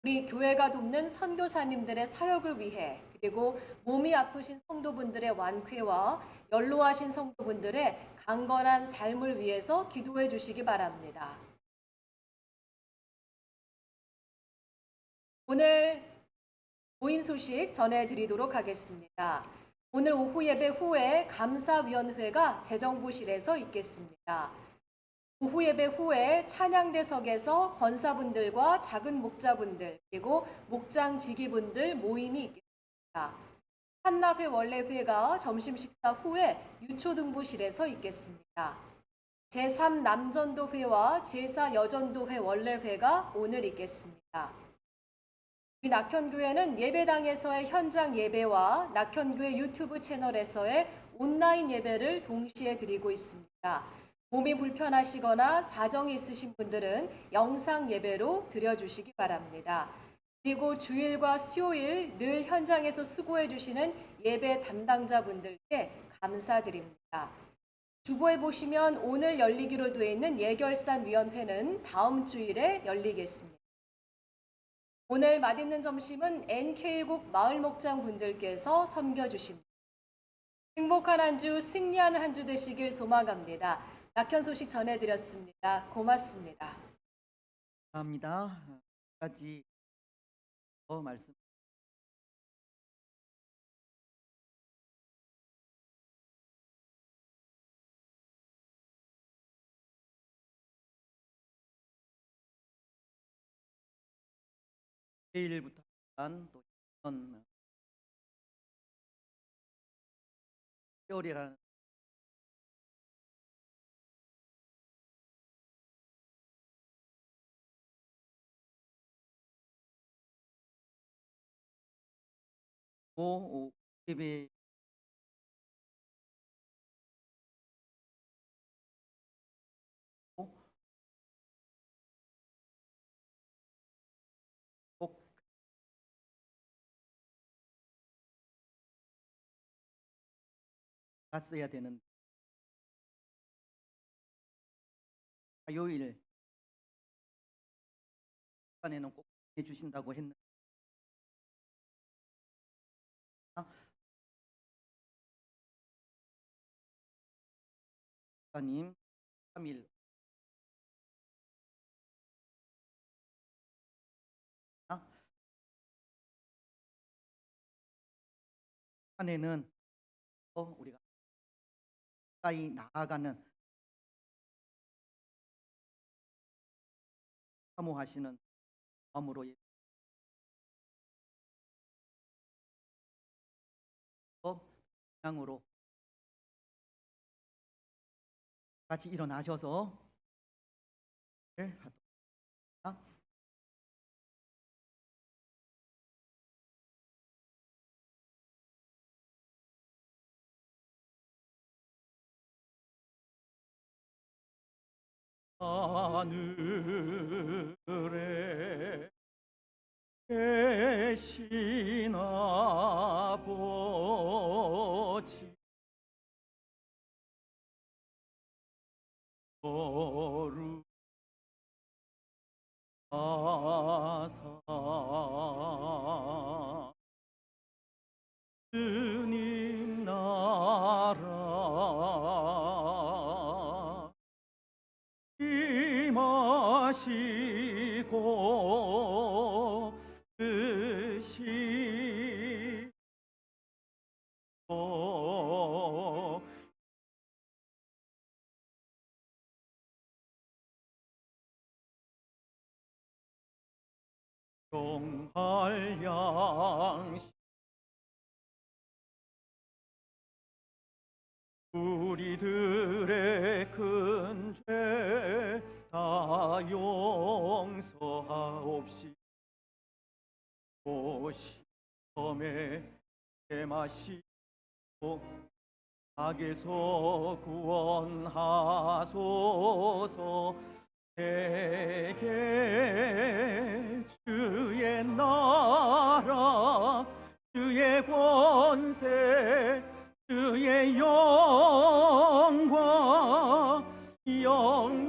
우리 교회가 돕는 선교사님들의 사역을 위해 그리고 몸이 아프신 성도분들의 완쾌와 연로하신 성도분들의 강건한 삶을 위해서 기도해 주시기 바랍니다. 오늘 모임 소식 전해드리도록 하겠습니다. 오늘 오후 예배 후에 감사위원회가 재정부실에서 있겠습니다. 오후 예배 후에 찬양대석에서 권사분들과 작은 목자분들 그리고 목장 지기분들 모임이 있겠습니다. 한납회 원래회가 점심 식사 후에 유초등부실에서 있겠습니다. 제3남전도회와 제4여전도회 원래회가 오늘 있겠습니다. 우리 낙현교회는 예배당에서의 현장 예배와 낙현교회 유튜브 채널에서의 온라인 예배를 동시에 드리고 있습니다. 몸이 불편하시거나 사정이 있으신 분들은 영상 예배로 드려주시기 바랍니다. 그리고 주일과 수요일 늘 현장에서 수고해 주시는 예배 담당자분들께 감사드립니다. 주보에 보시면 오늘 열리기로 되어 있는 예결산위원회는 다음 주일에 열리겠습니다. 오늘 맛있는 점심은 NK국 마을목장 분들께서 섬겨주십니다. 행복한 한 주, 승리하는 한 주 되시길 소망합니다. 낙현 소식 전해드렸습니다. 고맙습니다. 감사합니다. 까지 말씀. 내일부터 또 이런 세월이라는 예배 갔어야 되는데 화요일 시간에는 꼭 해주신다고 했는데 님 3일 안에는 우리가 가까이 나아가는 사모하시는 마음으로 향으로 같이 일어나셔서 하도록 하늘에 계신 아버지 거룩하사 주님 나라 임하시고 드시고 용할 양식 우리들의 큰 죄 다 용서하옵시고 시험에 대마시고 악에서 구원하소서. 내게 주의 나라 주의 권세 주의 영광 영원히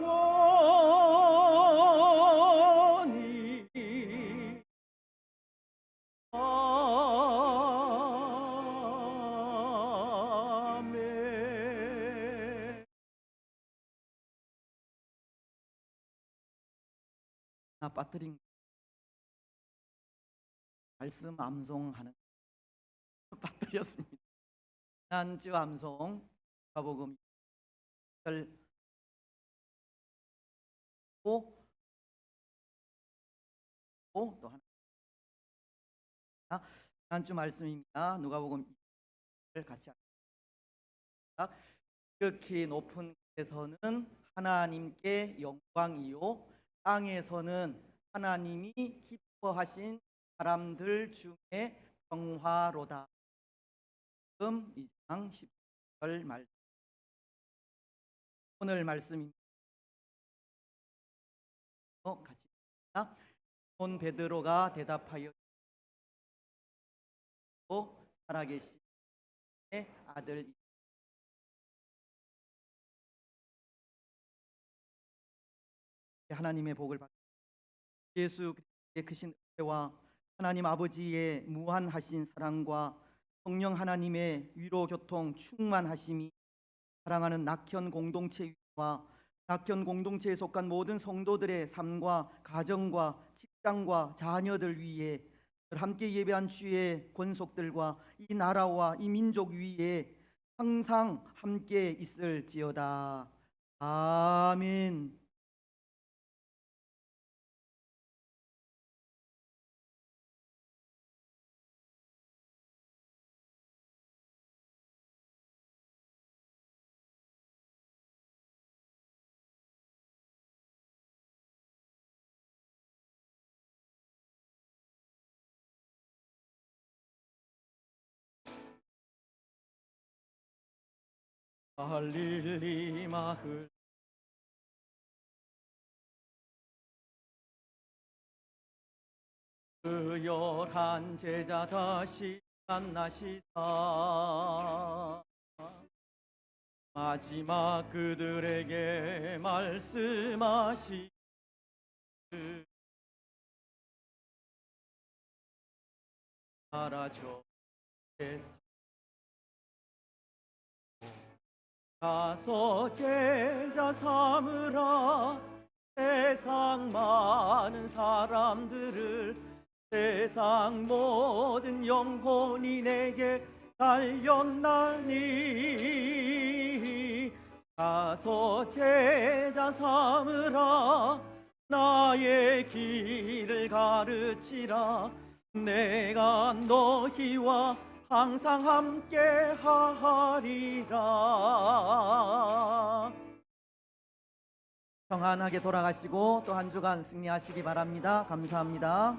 아멘. 나 빠뜨린 말씀 암송하는 빠뜨렸습니다. 지난주 암송 마복음 5 또 하나 지난주 말씀입니다. 누가복음 2를 같이 합니다. 지극히 높은 곳에서는 하나님께 영광이요 땅에서는 하나님이 기뻐하신 사람들 중에 평화로다. 지금 2장 10절 말씀 오늘 말씀입니다. 같이 시몬 베드로가 대답하여 살아계신 아들 하나님의 복을 받 예수 그리스도의 크신 은혜와 하나님 아버지의 무한하신 사랑과 성령 하나님의 위로 교통 충만하심이 사랑하는 낙현 공동체와 낙현 공동체에 속한 모든 성도들의 삶과 가정과 직장과 자녀들 위에 함께 예배한 주의 권속들과 이 나라와 이 민족 위에 항상 함께 있을지어다. 아멘. 갈릴리 마을 그 11 제자 다시 만나시사 마지막 그들에게 말씀하시 알아줘 가서 제자 삼으라. 세상 많은 사람들을, 세상 모든 영혼이 내게 달렸나니 가서 제자 삼으라. 나의 길을 가르치라. 내가 너희와 항상 함께 하리라. 평안하게 돌아가시고 또 한 주간 승리하시기 바랍니다. 감사합니다.